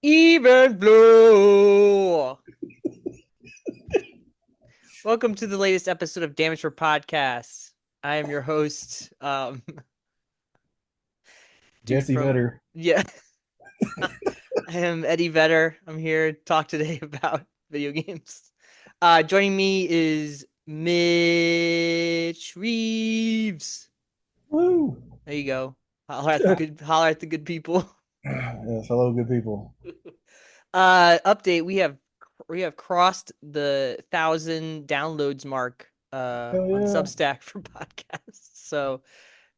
Even Blue. Welcome to the latest episode of Damage for Podcasts. I am your host, dude Jesse from Vetter. yeah. I am Eddie Vedder. I'm here to talk today about video games. Joining me is Mitch Reeves. Woo! There you go. Holler at the good people. Yes, hello, good people. Update. We have crossed the 1,000 downloads mark Hell on yeah. Substack for podcasts. So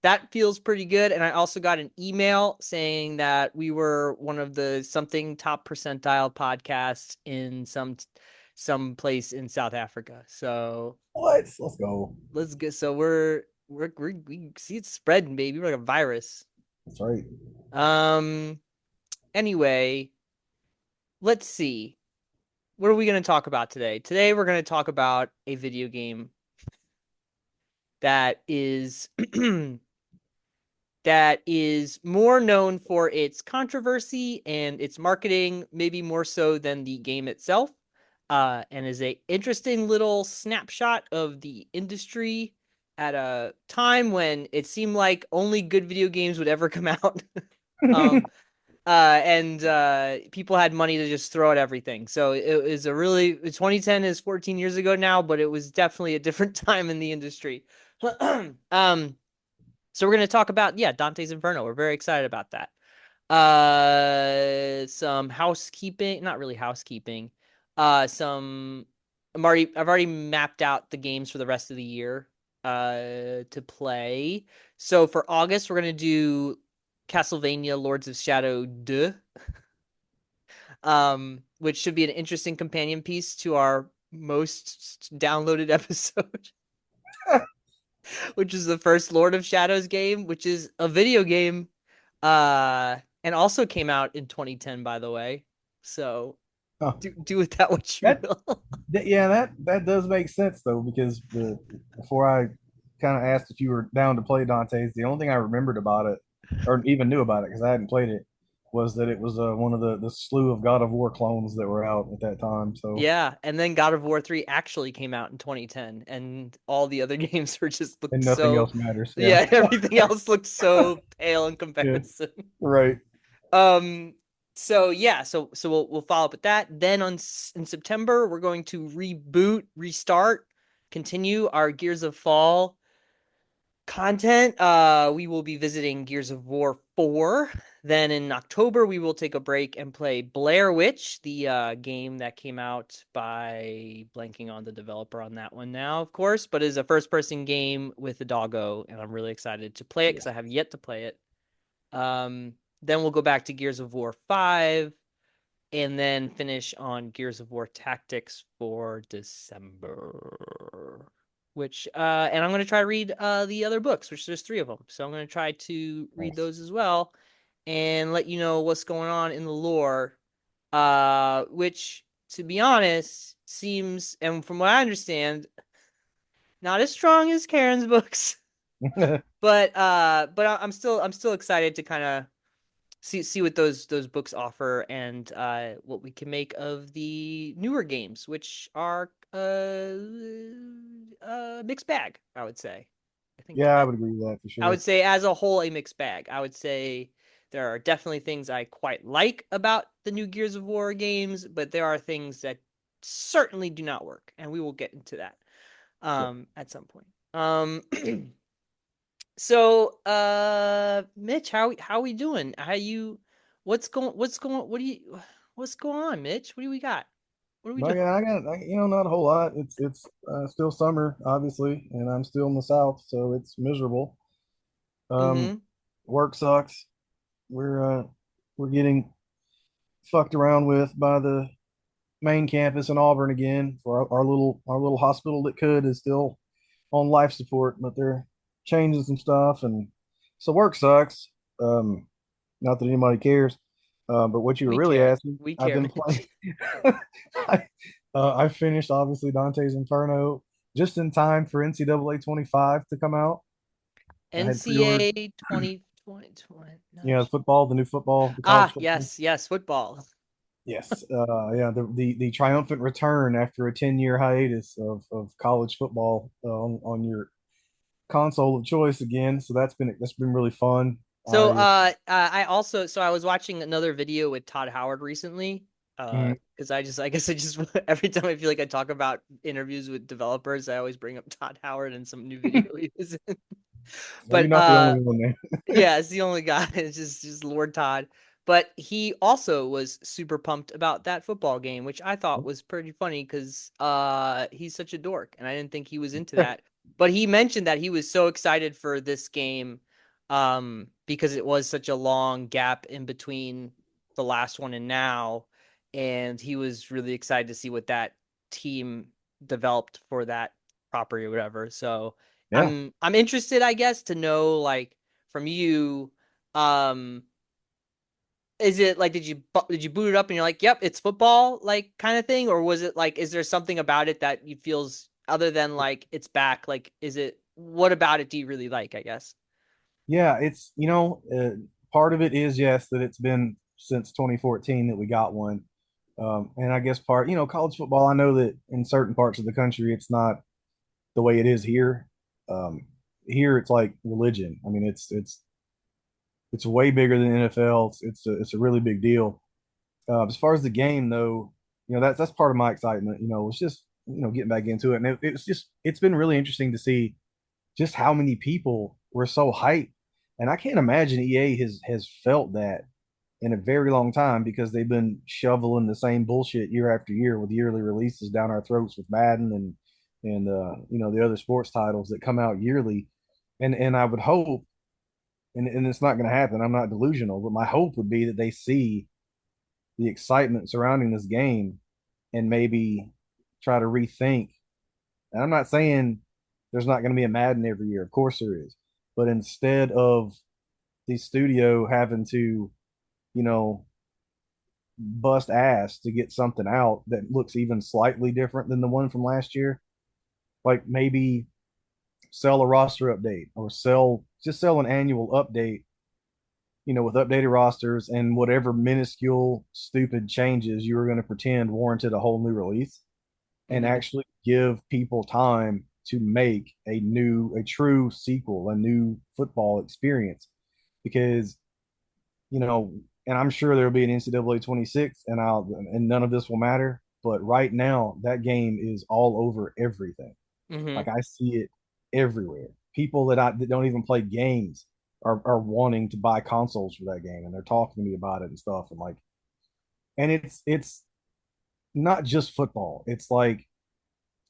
that feels pretty good. And I also got an email saying that we were one of the something top percentile podcasts in some place in South Africa. So What? Let's go. let's get so we see it spreading, baby. We're like a virus. That's right. Um anyway, let's see. What are we going to talk about today? Today we're going to talk about a video game that is that is more known for its controversy and its marketing, maybe more so than the game itself, and is a interesting little snapshot of the industry at a time when it seemed like only good video games would ever come out. um, and people had money to just throw at everything. So it was a really 2010 is 14 years ago now, but it was definitely a different time in the industry. So we're gonna talk about Dante's Inferno. We're very excited about that. Some housekeeping, not really housekeeping. Some I've already mapped out the games for the rest of the year to play. So for August, we're gonna do Castlevania Lords of Shadow 2, which should be an interesting companion piece to our most downloaded episode, which is the first Lord of Shadows game, which is a video game, and also came out in 2010, by the way. So Huh. do with that what you That, will. yeah, that does make sense though, because before I kind of asked if you were down to play Dante's, the only thing I remembered about it, or even knew about it because I hadn't played it, was that it was one of the slew of God of War clones that were out at that time. So Yeah, and then God of War 3 actually came out in 2010, and all the other games were just looked and nothing so, else matters. Yeah. yeah, everything else looked so pale in Yeah. comparison. Right. Um, so yeah, so we'll follow up with that. Then in September, we're going to restart, continue our Gears of Fall content. We will be visiting Gears of War 4. Then in October, we will take a break and play Blair Witch, the game that came out by blanking on the developer on that one now, of course, but is a first-person game with a doggo, and I'm really excited to play it because Yeah. I have yet to play it. Then we'll go back to Gears of War 5 and then finish on Gears of War Tactics for December. Which and I'm gonna try to read the other books, which there's three of them. So I'm gonna try to read Nice. those as well and let you know what's going on in the lore. Which to be honest seems, and from what I understand, not as strong as Karen's books. But I'm still excited to kind of see what those books offer and what we can make of the newer games, which are mixed bag, I would say. I think Yeah, I would agree with that for I would sure. say as a whole a mixed bag. I would say there are definitely things I quite like about the new Gears of War games, but there are things that certainly do not work, and we will get into that Yeah. at some point. So, Mitch, how we doing? How you? What's going? What do you? What's going on, Mitch? What do we got? What are we No, doing? yeah, not a whole lot. It's still summer, obviously, and I'm still in the South, so it's miserable. Um, Mm-hmm. Work sucks. We're getting fucked around with by the main campus in Auburn again for our little hospital that could is still on life support, but they're changing some stuff, and so work sucks. Um, Not that anybody cares. But what you were We really care. asking, We I've care, been Mitch. playing. I finished obviously Dante's Inferno just in time for NCAA 25 to come out. I had pre-ordered, NCAA 2020. football, the new football, the college Ah, football. yes, yes, football. Yes. Yeah. The triumphant return after a 10-year hiatus of college football on your console of choice again. So that's been really fun. So, I I was watching another video with Todd Howard recently. mhm. Because I guess I just every time I feel like I talk about interviews with developers, I always bring up Todd Howard and some new video he was in. Well, you're But not the only one there. yeah, it's the only guy. It's just Lord Todd. But he also was super pumped about that football game, which I thought was pretty funny because he's such a dork and I didn't think he was into that. But he mentioned that he was so excited for this game because it was such a long gap in between the last one and now, and he was really excited to see what that team developed for that property or whatever. So Yeah. I'm interested, I guess, to know like from you, um, is it like did you boot it up and you're like, yep, it's football, like kind of thing, or was it like, is there something about it that you feels other than like it's back? Like, is it what about it do you really like? I guess. Yeah. It's, part of it is, yes, that it's been since 2014 that we got one. And I guess college football, I know that in certain parts of the country, it's not the way it is here. Um, Here it's like religion. I mean, it's way bigger than the NFL. It's a really big deal. As far as the game, though, that's part of my excitement. It's just getting back into it, and it's been really interesting to see just how many people were so hyped, and I can't imagine EA has felt that in a very long time because they've been shoveling the same bullshit year after year with yearly releases down our throats with Madden and the other sports titles that come out yearly, and I would hope, and it's not going to happen. I'm not delusional, but my hope would be that they see the excitement surrounding this game and maybe try to rethink. And I'm not saying there's not going to be a Madden every year. Of course there is. But instead of the studio having to, you know, bust ass to get something out that looks even slightly different than the one from last year, like maybe sell a roster update or sell an annual update, with updated rosters and whatever minuscule stupid changes you were going to pretend warranted a whole new release, and Hmm. actually give people time to make a true sequel, a new football experience. Because, you know, and I'm sure there'll be an NCAA 26, and none of this will matter. But right now, that game is all over everything. Hmm. Like I see it everywhere. People that don't even play games are wanting to buy consoles for that game, and they're talking to me about it and stuff. And it's not just football. It's like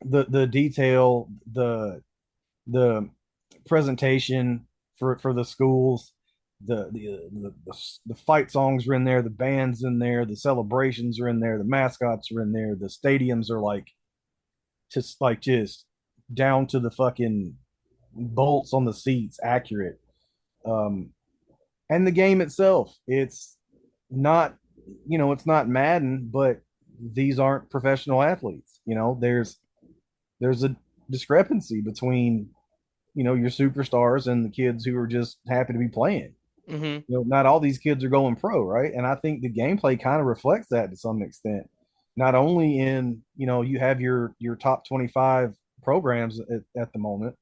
the detail, the presentation for the schools, the fight songs are in there, the bands in there, the celebrations are in there, the mascots are in there, the stadiums are just down to the fucking bolts on the seats accurate. Um, and the game itself, not it's not Madden, but these aren't professional athletes. There's a discrepancy between your superstars and the kids who are just happy to be playing. Hmm. Not all these kids are going pro, right? And I think the gameplay kind of reflects that to some extent. Not only in, you have your top 25 programs at the moment,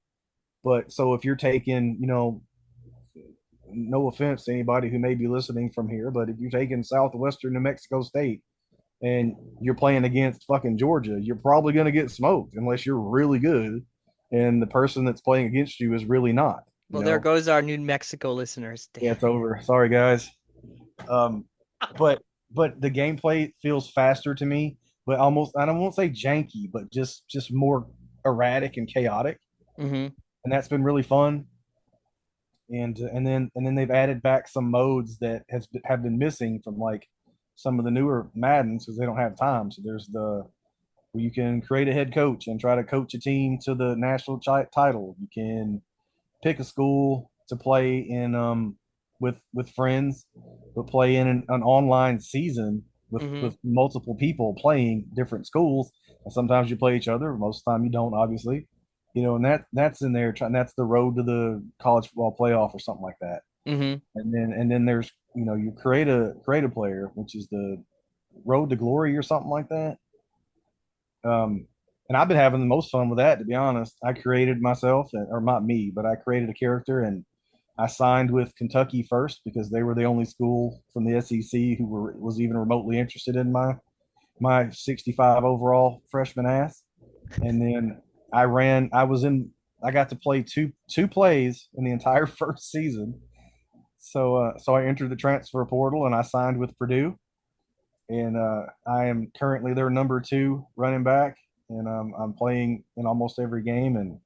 but so if you're taking, no offense to anybody who may be listening from here, but if you're taking Southwestern New Mexico State and you're playing against fucking Georgia, you're probably going to get smoked unless you're really good and the person that's playing against you is really not, you Well, there know. goes our New Mexico listeners. Yeah, Damn it's over. Sorry, guys. Um, but the gameplay feels faster to me, but almost I don't won't say janky, but just more erratic and chaotic, it. Hmm. and that's been really fun. And then they've added back some modes that have been missing from like some of the newer Maddens because they don't have time. So there's the where you can create a head coach and try to coach a team to the national title. You can pick a school to play in with friends, but play in an online season Hmm. with multiple people playing different schools. And sometimes you play each other. Most of the time you don't, obviously. And that's in there. That's the road to the college football playoff or something like that. Hmm. And then there's you create a player, which is Road to Glory or something like that. Um, and I've been having the most fun with that, to be honest. I created myself, or not me, but I created a character, and I signed with Kentucky first because they were the only school from the SEC who was even remotely interested in my 65 overall freshman ass. And then I got to play two plays in the entire first season. So I entered the transfer portal and I signed with Purdue, and I am currently their number two running back, and I'm playing in almost every game. And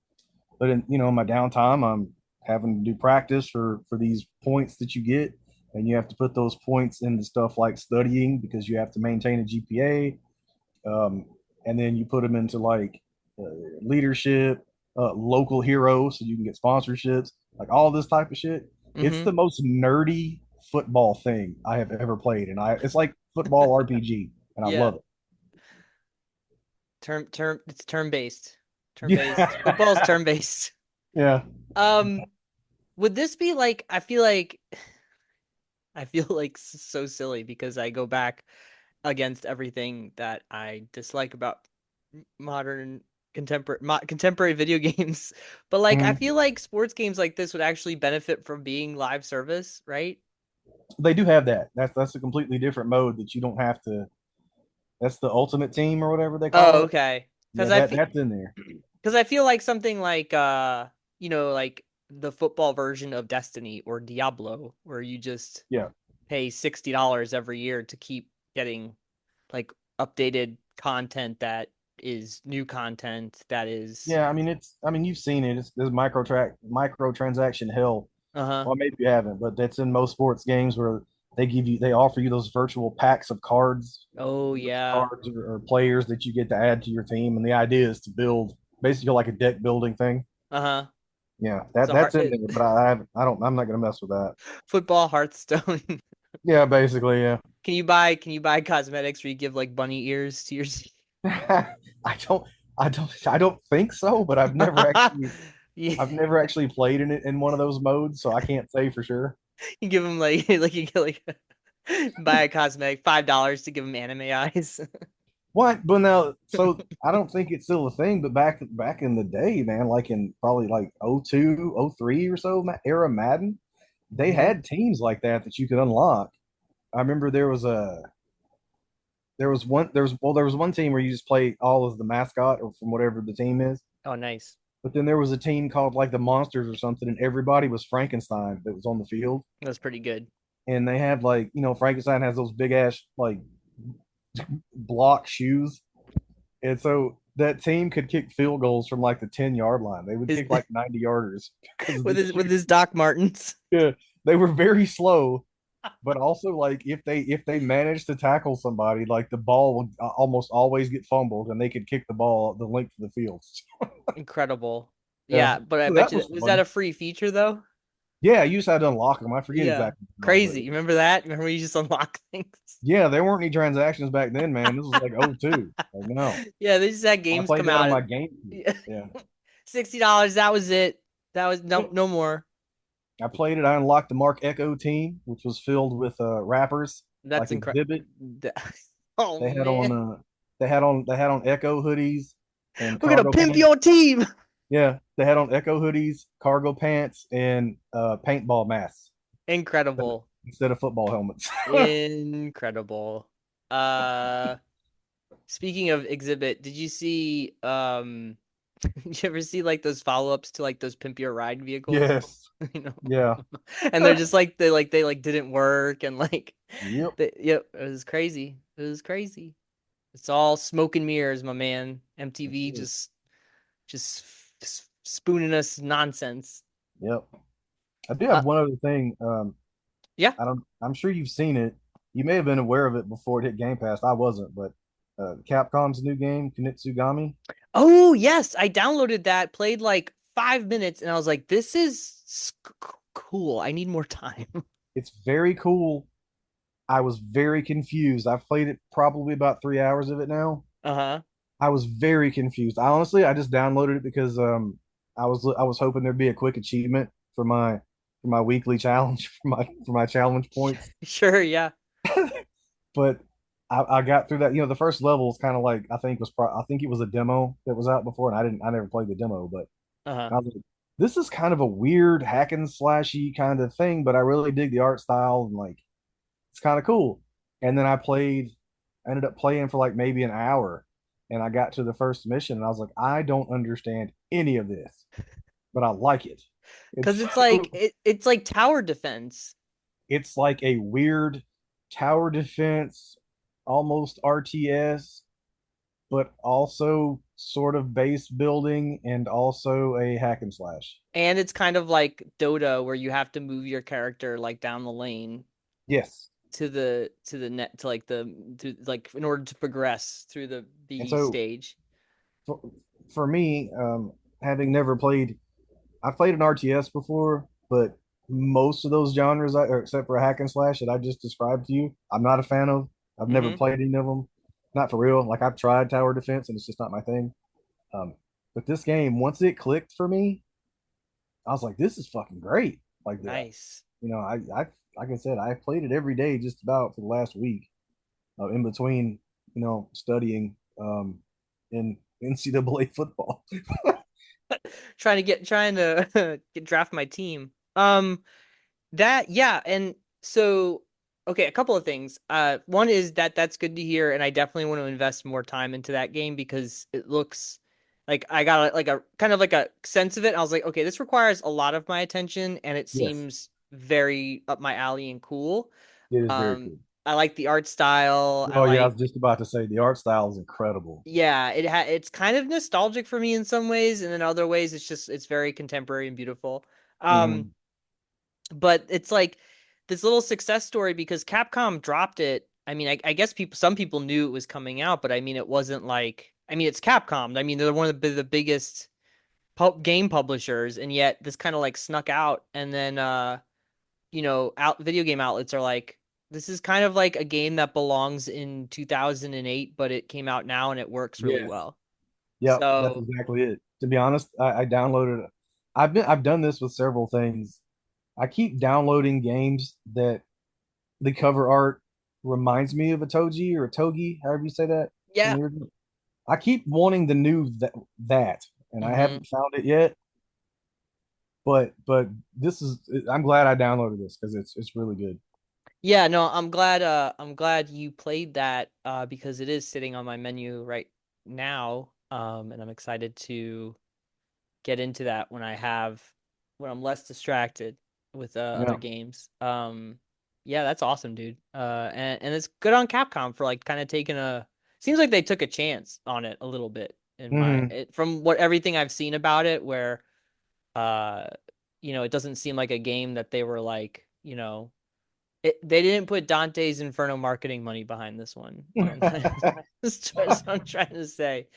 but in my downtime, I'm having to do practice for these points that you get, and you have to put those points into stuff like studying because you have to maintain a GPA, and then you put them into like uh, leadership, local heroes, so you can get sponsorships, like all this type of shit. It's Mm-hmm. the most nerdy football thing I have ever played, and I it's like football RPG, and I Yeah. love it. It's term based. Term based. Yeah, Football's term based. yeah. Um, would this be like I feel like so silly because I go back against everything that I dislike about modern contemporary video games. But like I Mhm. feel like sports games like this would actually benefit from being live service, right? They do have that. That's a completely different mode that you don't have to. That's the ultimate team or whatever they call Oh, it. okay. Yeah, Because I feel that's in there. because I feel like something like like the football version of Destiny or Diablo, where you just Yeah, pay $60 every year to keep getting like updated content that is new content that is yeah. I mean, you've seen it. It's this microtransaction hell. uh-huh. Well, maybe you haven't, but that's in most sports games where they offer you those virtual packs of cards, Oh those yeah. cards or players that you get to add to your team, and the idea is to build basically like a deck building thing. Uh-huh. Yeah, It's a that's in there, but I'm not gonna mess with that. football Hearthstone. Yeah, basically, yeah. Can you buy cosmetics where you give like bunny ears to your I don't think so, but Yeah, I've never actually played in it in one of those modes, so I can't say for sure. you give them like like you get like buy a cosmetic $5 to give them anime eyes. What? But now, so I don't think it's still a thing, but back in the day, man, like in probably like '02, '03 or so era Madden, they Hmm. had teams like that you could unlock. I remember there was one team where you just play all as the mascot or from whatever the team is. Oh, nice. But then there was a team called like the Monsters or something, and everybody was Frankenstein that was on the field. That's pretty good. And they had like, Frankenstein has those big ass like block shoes. And so that team could kick field goals from like the 10-yard line. They would His kick like 90 yarders because of with the his shoes. Doc Martens. Yeah, they were very slow, but also like if they managed to tackle somebody, like the ball would almost always get fumbled, and they could kick the ball the length of the field. Incredible. Yeah, Yeah, but I so bet that you was was that fun. a free feature though? Yeah, you just had to unlock them. I forget Yeah. exactly how, but Crazy. You remember that? Remember when you just unlock things? yeah, there weren't any transactions back then, man. This was like '02. Like no, Yeah, they just had I games played come that on out. my GameCube. Yeah. Yeah. $60. That was it. That was no Yep. no more. I played it. I unlocked the Mark Echo team, which was filled with rappers That's like incredible. Exhibit. Oh They had man. on they had on Echo hoodies and We're gonna cargo pimp pants. your team. Yeah, they had on Echo hoodies, cargo pants, and paintball masks Incredible. instead of football helmets. Incredible. Uh Speaking of Exhibit, did you see did you ever see like those follow-ups to like those Pimp Your Ride vehicles? Yes. You know. Yeah. And they're just like they didn't work and like Yep. yep, it was crazy. It was crazy. It's all smoke and mirrors, my man. It MTV is. just spooning us nonsense. Yep. I do have one other thing. Yeah. I'm sure you've seen it. You may have been aware of it before it hit Game Pass. I wasn't, but Capcom's new game, Kunitsugami, Oh, yes, I downloaded that, played like 5 minutes, and I was like, this is cool. I need more time. it's very cool. I was very confused. I've played it probably about 3 hours of it now. Uh-huh. I was very confused. I just downloaded it because I was hoping there'd be a quick achievement for my weekly challenge for my challenge points. Sure, yeah. But I got through that. The first level is kind of like I think it was a demo that was out before, and I never played the demo, but Uh-huh. I was like, this is kind of a weird hack and slashy kind of thing, but I really dig the art style and like it's kind of cool. And then I ended up playing for like maybe an hour, and I got to the first mission, and I was like, I don't understand any of this, but I like it. Because It's it's like it's like tower defense. it's like a weird tower defense, almost RTS, but also sort of base building and also a hack and slash. And it's kind of like Dota where you have to move your character like down the lane Yes. to the net to like the to like in order to progress through And the so stage. for, for me, having never played, I've played an RTS before, but most of those genres, except for hack and slash that I just described to you, I'm not a fan of. I've never Mm-hmm. played any of them. Not for real. Like I've tried tower defense and it's just not my thing. Um, but this game, once it clicked for me, I was like, this is fucking great. Like that, Nice. I like I said, I played it every day just about for the last week, in between, studying in NCAA football. Trying to get draft my team. That yeah, and so okay, a couple of things. One is that that's good to hear, and I definitely want to invest more time into that game because it looks like I got like a kind of like a sense of it. I was like, okay, this requires a lot of my attention, and it Yes, seems very up my alley and cool. it is very Um, cool. I like the art style. I Oh yeah, I like was just about to say the art style is incredible. yeah, it's kind of nostalgic for me in some ways, and in other ways, it's very contemporary and beautiful. Um, Hmm. but it's like this little success story because Capcom dropped it. I mean, I guess some people knew it was coming out, but I mean, it wasn't like, I mean, it's Capcom. I mean, they're one of the biggest game publishers, and yet this kind of like snuck out, and then out video game outlets are like, this is kind of like a game that belongs in 2008, but it came out now and it works really Yes. well. Yep, that's So exactly it. To be honest, I downloaded it. I've done this with several things. I keep downloading games that the cover art reminds me of a Toji or a Togi, however you say that in yeah. the original. I keep wanting the new that, and I Hmm. haven't found it yet. But this is I'm glad I downloaded this because it's really good. Yeah, no, I'm glad you played that because it is sitting on my menu right now. And I'm excited to get into that when I'm less distracted with other Yeah. games. Yeah, that's awesome, dude. And it's good on Capcom for like kind of taking a seems like they took a chance on it a little bit Hmm. from what everything I've seen about it where uh it doesn't seem like a game that they were like, they didn't put Dante's Inferno marketing money behind this one. That's what I'm trying to say.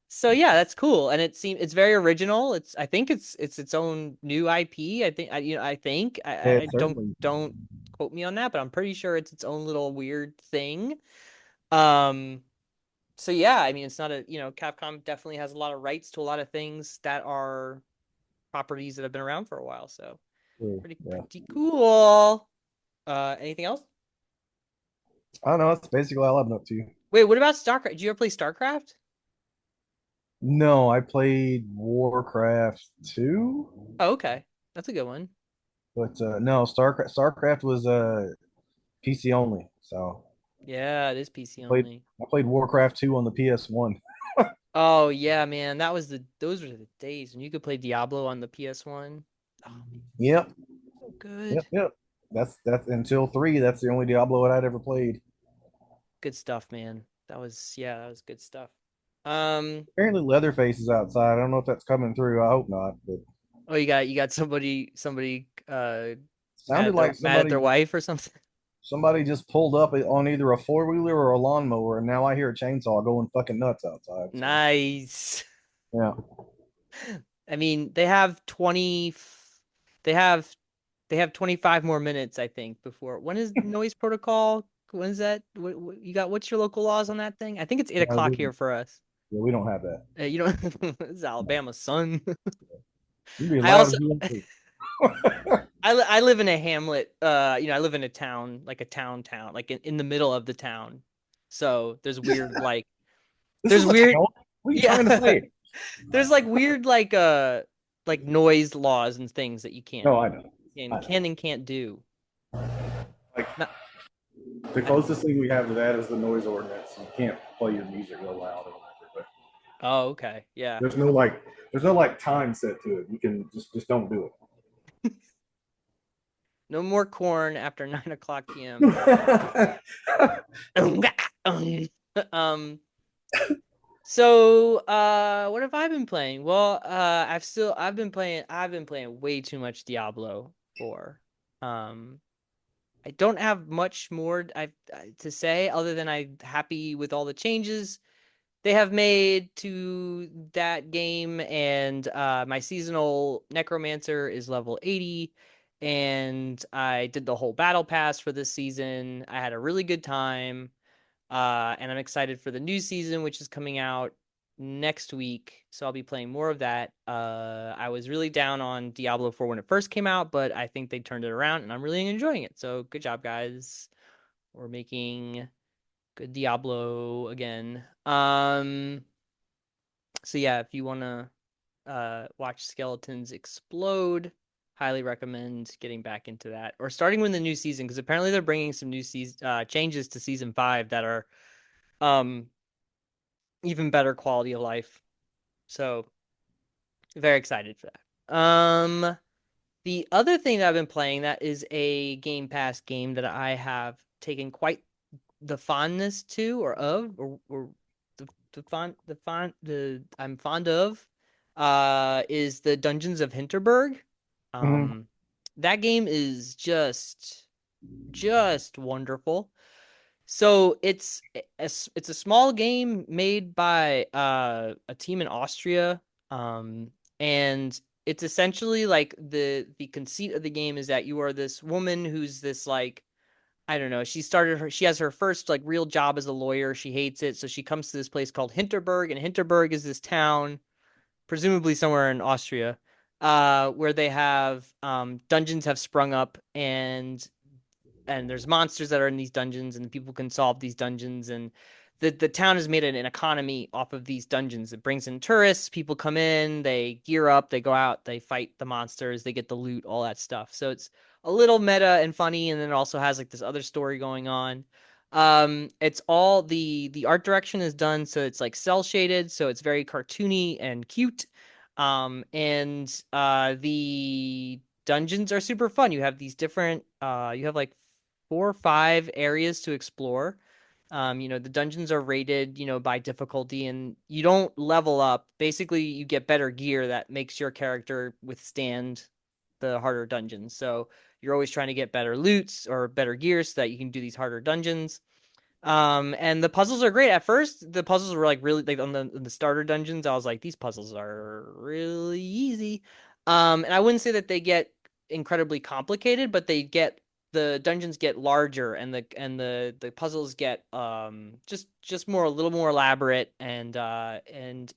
So yeah, that's cool, and it's very original. I think it's its own new IP. I think I think I It don't certainly. don't quote me on that, but I'm pretty sure it's its own little weird thing. Um, so yeah, I mean, it's not Capcom definitely has a lot of rights to a lot of things that are properties that have been around for a while. So Yeah. pretty cool. Anything else? I don't know. That's basically all I've been up to. Wait, what about StarCraft? Did you ever play StarCraft? No, I played Warcraft 2, Oh, okay. That's a good one. but no, StarCraft was PC only. So Yeah, it is PC played only. I played Warcraft 2 on the PS1. Oh yeah, man. Those were the days when you could play Diablo on the PS1. Oh man, Yep, so good. yep. That's until 3. That's the only Diablo that I'd ever played. Good stuff, man. That was good stuff. Um, Apparently, Leatherface is outside. I don't know if that's coming through. I hope not. But oh, you got somebody sounded like mad at their wife or something. somebody just pulled up on either a four wheeler or a lawnmower, and now I hear a chainsaw going fucking nuts outside. So Nice. yeah, I mean, they have 25 more minutes, I think, before. When is noise protocol? When is that? What's your local laws on that thing? I think it's 8 o'clock we, here for us. yeah, we don't have that. You know, it's Alabama, son. You can be I loud also, as you want to. I live in a hamlet. I live in a town, like a town, like in the middle of the town. So This is there's a weird, town. What are you trying to yeah. say? There's like weird like noise laws and things that you can't No, I know. I know. and can't do. Like Not, the I, closest thing we have to that is the noise ordinance. You can't play your music real loud or whatever. But oh, okay. Yeah. there's no like time set to it. You can just don't do No more corn after 9 o'clock p.m. it. Um, so what have I been playing? Well, I've been playing way too much Diablo 4. Um, I don't have much more to say other than I'm happy with all the changes they have made to that game, and my seasonal necromancer is level 80, and I did the whole battle pass for this season. I had a really good time, and I'm excited for the new season, which is coming out next week, so I'll be playing more of that. I was really down on Diablo 4 when it first came out, but I think they turned it around and I'm really enjoying it, so good job, guys. We're making good Diablo again. So yeah, if you want to watch skeletons explode, highly recommend getting back into that or starting with the new season, because apparently they're bringing some new season changes to season 5 that are um even better quality of life. So very excited for that. The other thing that I've been playing that is a Game Pass game that I have taken quite the fondness to or the I'm fond of is the Dungeons of Hinterberg. Mhm. Um that game is just wonderful. So it's a small game made by a team in Austria, um and it's essentially like the conceit of the game is that you are this woman who's this like I don't know. She has her first like real job as a lawyer. She hates it. So she comes to this place called Hinterberg, and Hinterberg is this town, presumably somewhere in Austria, where they have dungeons have sprung up, and there's monsters that are in these dungeons, and people can solve these dungeons, and the town has made an economy off of these dungeons. It brings in tourists, people come in, they gear up, they go out, they fight the monsters, they get the loot, all that stuff. So it's a little meta and funny, and then it also has like this other story going on. It's all the art direction is done so it's like cell shaded, so it's very cartoony and cute. And the dungeons are super fun. You have these different you have like 4 or 5 areas to explore. The dungeons are rated, by difficulty, and you don't level up. Basically, you get better gear that makes your character withstand the harder dungeons. So you're always trying to get better loots or better gear so that you can do these harder dungeons. And the puzzles are great. At first, the puzzles were like really like on the starter dungeons. I was like, these puzzles are really easy. And I wouldn't say that they get incredibly complicated, but the dungeons get larger, and the puzzles get just more a little more elaborate and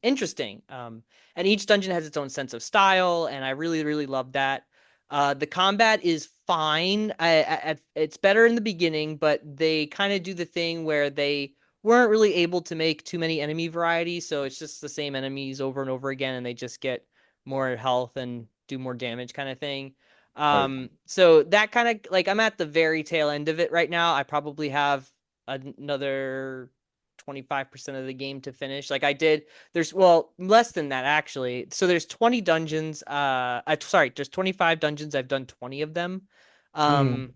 interesting. And each dungeon has its own sense of style, and I really love that. The combat is fine. It's better in the beginning, but they kind of do the thing where they weren't really able to make too many enemy varieties, so it's just the same enemies over and over again, and they just get more health and do more damage kind of thing. Right. So that kind of like I'm at the very tail end of it right now. I probably have another 25% of the game to finish. Like I did there's well less than that actually. So there's 20 dungeons. Sorry, there's 25 dungeons. I've done 20 of them. Mhm. Um,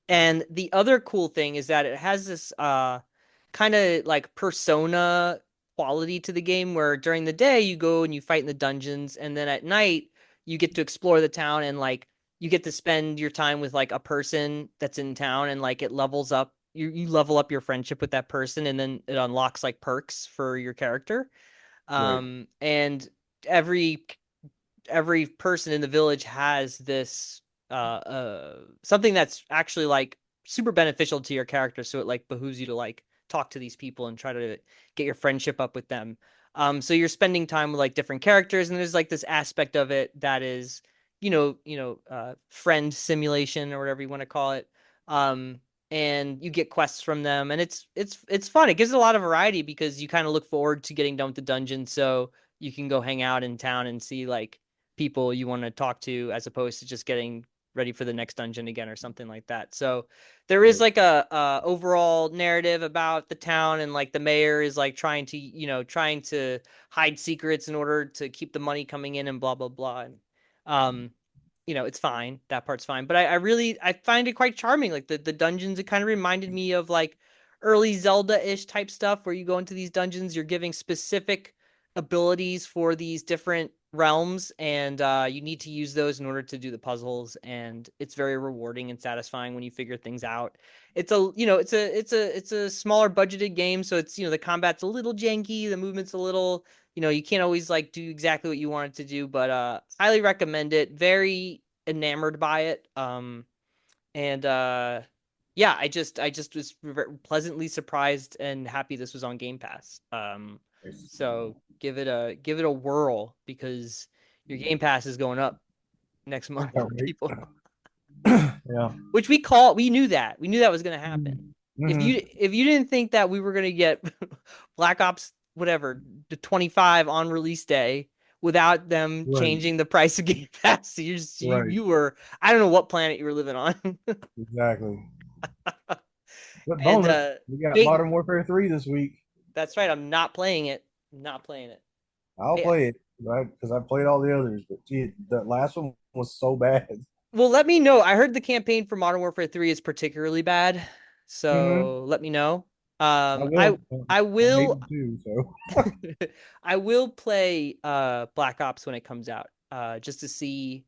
and the other cool thing is that it has this kind of like persona quality to the game where during the day you go and you fight in the dungeons, and then at night you get to explore the town, and like you get to spend your time with like a person that's in town, and like it levels up you level up your friendship with that person, and then it unlocks like perks for your character. Right. And every every person in the village has this something that's actually like super beneficial to your character, so it like behooves you to like talk to these people and try to get your friendship up with them. So you're spending time with like different characters, and there's like this aspect of it that is friend simulation or whatever you want to call it. Um, and you get quests from them, and it's fun. It gives it a lot of variety because you kind of look forward to getting done with the dungeon, so you can go hang out in town and see like people you want to talk to, as opposed to just getting ready for the next dungeon again or something like that. So there is Right. like a overall narrative about the town, and like the mayor is like trying to hide secrets in order to keep the money coming in and blah blah blah. And um, it's fine. That part's fine. But I find it quite charming. Like the dungeons, it kind of reminded me of like early Zelda-ish type stuff where you go into these dungeons, you're giving specific abilities for these different realms, and you need to use those in order to do the puzzles, and it's very rewarding and satisfying when you figure things out. It's a smaller budgeted game, so the combat's a little janky, the movement's a little, you can't always like do exactly what you want it to do, but highly recommend it. Very enamored by it. And yeah, I just was pleasantly surprised and happy this was on Game Pass. So give it a whirl because your Game Pass is going up next month, Yeah, right. people. Yeah. Which we knew that. We knew that was going to happen. If Mm-hmm. you didn't think that we were going to get Black Ops whatever the 25 on release day without them Right. changing the price of Game Pass, you just Right. you were, I don't know what planet you were living on. Exactly. But And bonus, we got big Modern Warfare 3 this week. that's right, I'm not playing it. I'm not playing it. I'll Yeah. play it, right? Because I played all the others, but gee, that last one was so bad. Well, let me know. I heard the campaign for Modern Warfare 3 is particularly bad. Mm-hmm. So let me know. I I will. I I made will it too, so I will play Black Ops when it comes out. Just to see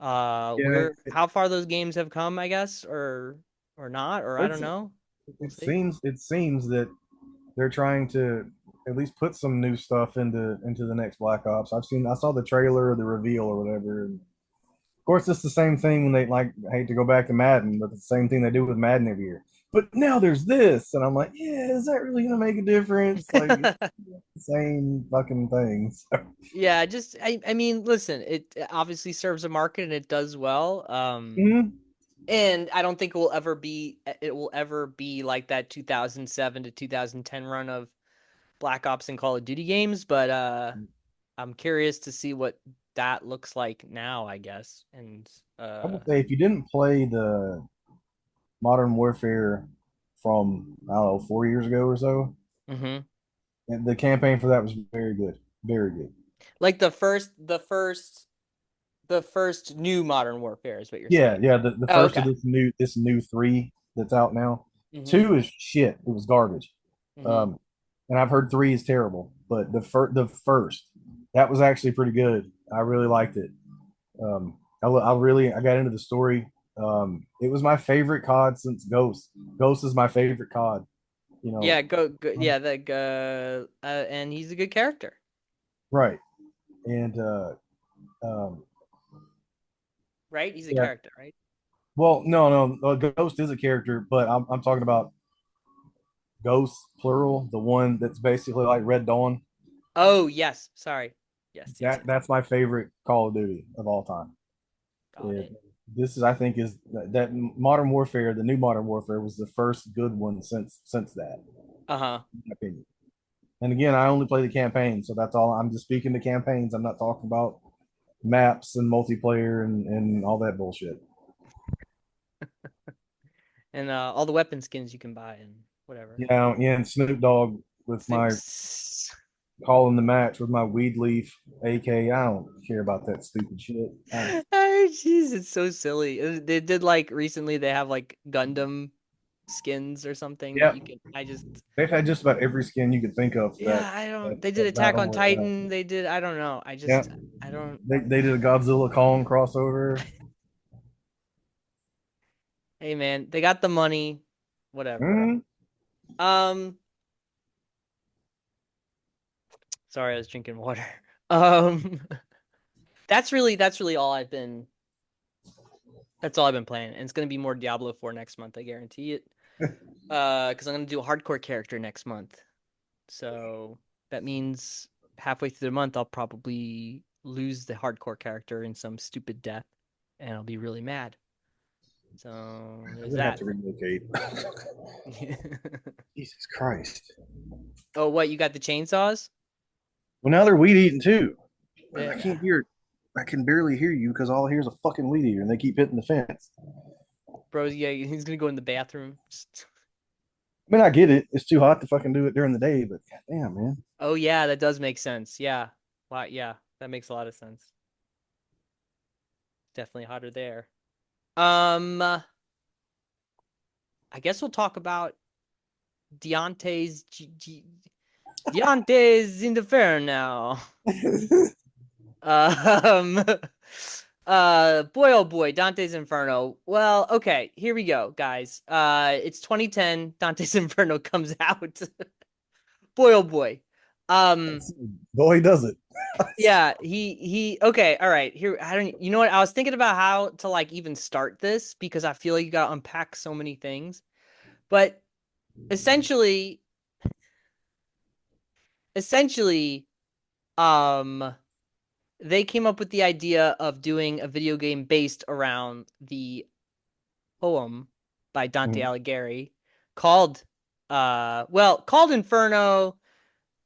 yeah. how far those games have come, I guess, or not, or I don't It's know. We'll it see. seems that they're trying to at least put some new stuff into the next Black Ops. I saw the trailer or the reveal or whatever. And of course, it's the same thing when they like I hate to go back to Madden, but it's the same thing they do with Madden every year. But now there's this, and I'm like, yeah, is that really gonna make a difference? Like it's the same fucking things. Yeah, just I mean, listen, it obviously serves a market and it does well. Mhm. And I don't think it will ever be like that 2007 to 2010 run of Black Ops and Call of Duty games, but I'm curious to see what that looks like now, I guess. And I would say if you didn't play the Modern Warfare from I don't know 4 years ago or so, mhm. and the campaign for that was very good, very good. Like the first new Modern Warfare is what you're Yeah, saying. yeah. The Oh, first of okay. this new three that's out now. Mhm. Two is shit. It was garbage. Mhm. Um, and I've heard three is terrible, but the first that was actually pretty good. I really liked it. I got into the story. It was my favorite COD since Ghost. Ghost is my favorite COD. You Yeah, know, go yeah, and he's a good character. right? And um, Right? He's a yeah. character, right? Well, no, no, Ghost is a character, but I'm talking about Ghost plural, the one that's basically like Red Dawn. Oh, yes. Sorry. Yes, yes, yes. That's my favorite Call of Duty of all time. Got It, it. this is I think is that Modern Warfare, the new Modern Warfare was the first good one since that, Uh-huh. in my opinion. And again, I only play the campaign, so that's all. I'm just speaking to campaigns. I'm not talking about maps and multiplayer and all that bullshit. And all the weapon skins you can buy and whatever. Yeah, yeah, and Snoop Dogg with my calling the match with my weed leaf AK. I don't care about that stupid shit. Oh, jeez, it's so silly. They did like recently they have like Gundam skins or something that Yeah, you can I just they've had just about every skin you could think of for yeah, I don't they did that Attack on battle royale. Titan, they did I don't know. Yeah, I don't they did a Godzilla Kong crossover. hey man, they got the money, whatever. Mm, Um sorry, I was drinking water. Um that's really all that's all I've been playing. And it's gonna be more Diablo 4 next month, I guarantee it. Because I'm gonna do a hardcore character next month. So that means halfway through the month I'll probably lose the hardcore character in some stupid death, and I'll be really mad. So I'm there's gonna have that. to relocate. Jesus Christ. Oh, what, you got the chainsaws? Well, now they're weed eating too. I Yeah. can't hear. I can barely hear you because all I hear is a fucking weed eater, and they keep hitting the fence. Bro, yeah, he's gonna go in the bathroom. I mean, I get it. It's too hot to fucking do it during the day, but goddamn, man. Oh yeah, that does make sense. Yeah. Wow, yeah, that makes a lot of sense. Definitely hotter there. I guess we'll talk about Deontay's Deontay's Inferno. Um, boy, oh boy, Dante's Inferno. Well, okay, here we go, guys. It's 2010. Dante's Inferno comes out. Boy, oh boy. Um, Boy, does it. yeah, okay, all right. Here, I don't, you know what? I was thinking about how to like even start this because I feel like you gotta unpack so many things. But essentially, essentially, um, they came up with the idea of doing a video game based around the poem by Dante Mm. Alighieri called called Inferno,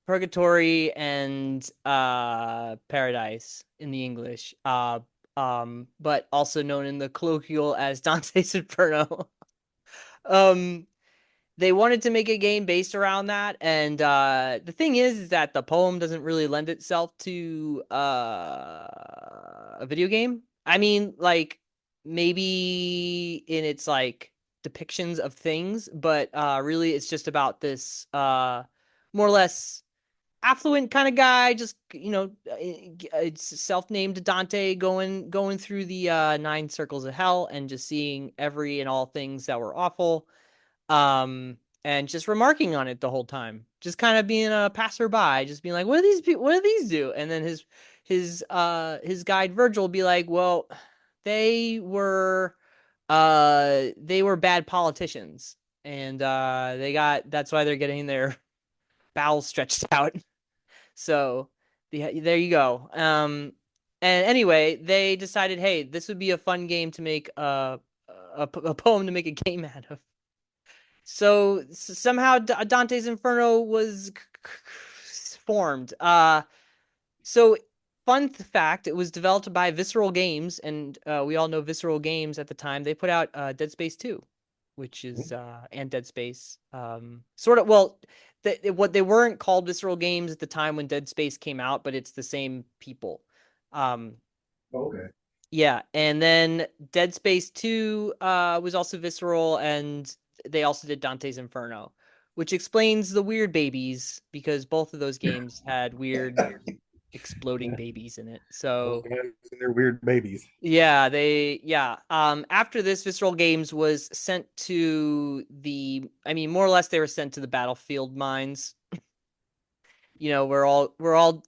Purgatory, and Paradise in the English. But also known in the colloquial as Dante's Inferno. um they wanted to make a game based around that, and the thing is that the poem doesn't really lend itself to a video game. I mean, like, maybe in its like depictions of things, but really it's just about this more or less affluent kind of guy, just it's self-named Dante, going through the nine circles of hell and just seeing every and all things that were awful, and just remarking on it the whole time, just kind of being a passerby, just being like, what do these people, what do these do? And then his guide Virgil will be like, well, they were they were bad politicians, and that's why they're getting their bowels stretched out. So there you go. And anyway, they decided, hey, this would be a fun game to make a poem to make a game out of. So somehow Dante's Inferno was formed. So fun fact, it was developed by Visceral Games, and we all know Visceral Games at the time. They put out Dead Space 2, which is and Dead Space. Sort of, well, what they weren't called Visceral Games at the time when Dead Space came out, but it's the same people. Um, Oh, okay. yeah, and then Dead Space 2 was also Visceral, and they also did Dante's Inferno, which explains the weird babies because both of those games had weird exploding Yeah. babies in it. Those So guys and their weird babies. after this, Visceral Games was sent to I mean, more or less they were sent to the battlefield mines. We're all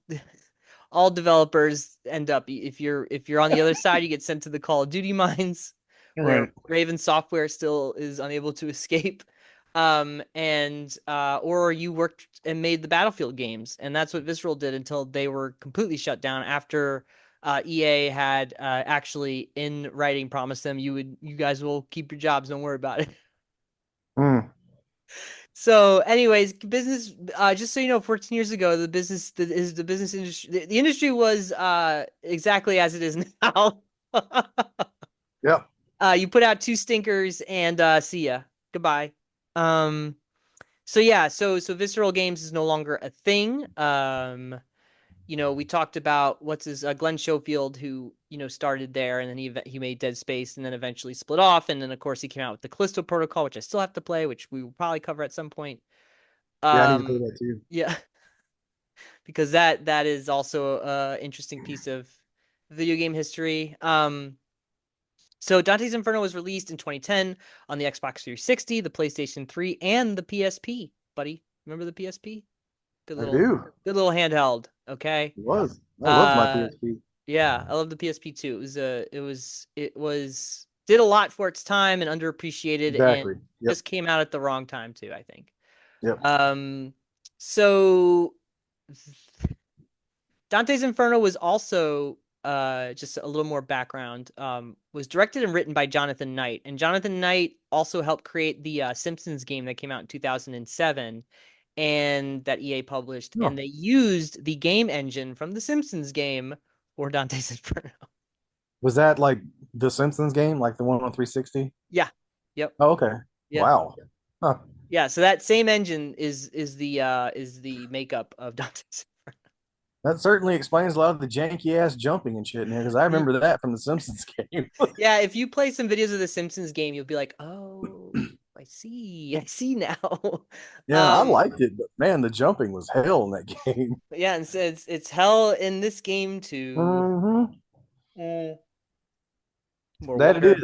all developers end up, if you're on the other side, you get sent to the Call of Duty mines All where right. Raven Software still is unable to escape. And or you worked and made the Battlefield games, and that's what Visceral did until they were completely shut down after EA had actually in writing promised them, you guys will keep your jobs, don't worry about it. Mm. So, anyways, business. Just so you know, 14 years ago, the business industry. The industry was exactly as it is now. Yep. You put out two stinkers and see ya, goodbye. Um. So yeah. So Visceral Games is no longer a thing. We talked about what's his Glenn Schofield, who started there, and then he made Dead Space, and then eventually split off, and then of course he came out with the Callisto Protocol, which I still have to play, which we will probably cover at some point. Yeah, I need to play Um, that too. yeah, because that is also a interesting piece of video game history. So Dante's Inferno was released in 2010 on the Xbox 360, the PlayStation 3, and the PSP. Buddy, remember the PSP? Good I little, do. good little handheld. Okay. It was. I loved my Uh, PSP. yeah, I love the PSP too. It did a lot for its time and underappreciated, and Exactly. Yep. just came out at the wrong time too, I think. Yep. Um, so Dante's Inferno was also just a little more background. Was directed and written by Jonathan Knight, and Jonathan Knight also helped create the Simpsons game that came out in 2007, and that EA published, and No. they used the game engine from the Simpsons game for Dante's Inferno. Was that like the Simpsons game, like the one on 360? Yeah. Yep. Oh, okay. Yep. Wow. Huh. Yeah, so that same engine is the makeup of Dante's. That certainly explains a lot of the janky ass jumping and shit in here because I Y- remember that from the Simpsons game. Yeah, if you play some videos of the Simpsons game, you'll be like, "Oh, I see. I see now." Yeah, I Um, liked it, but man, the jumping was hell in that game. yeah, and so it's hell in this game too. Hmm. Mm. More That it water. is.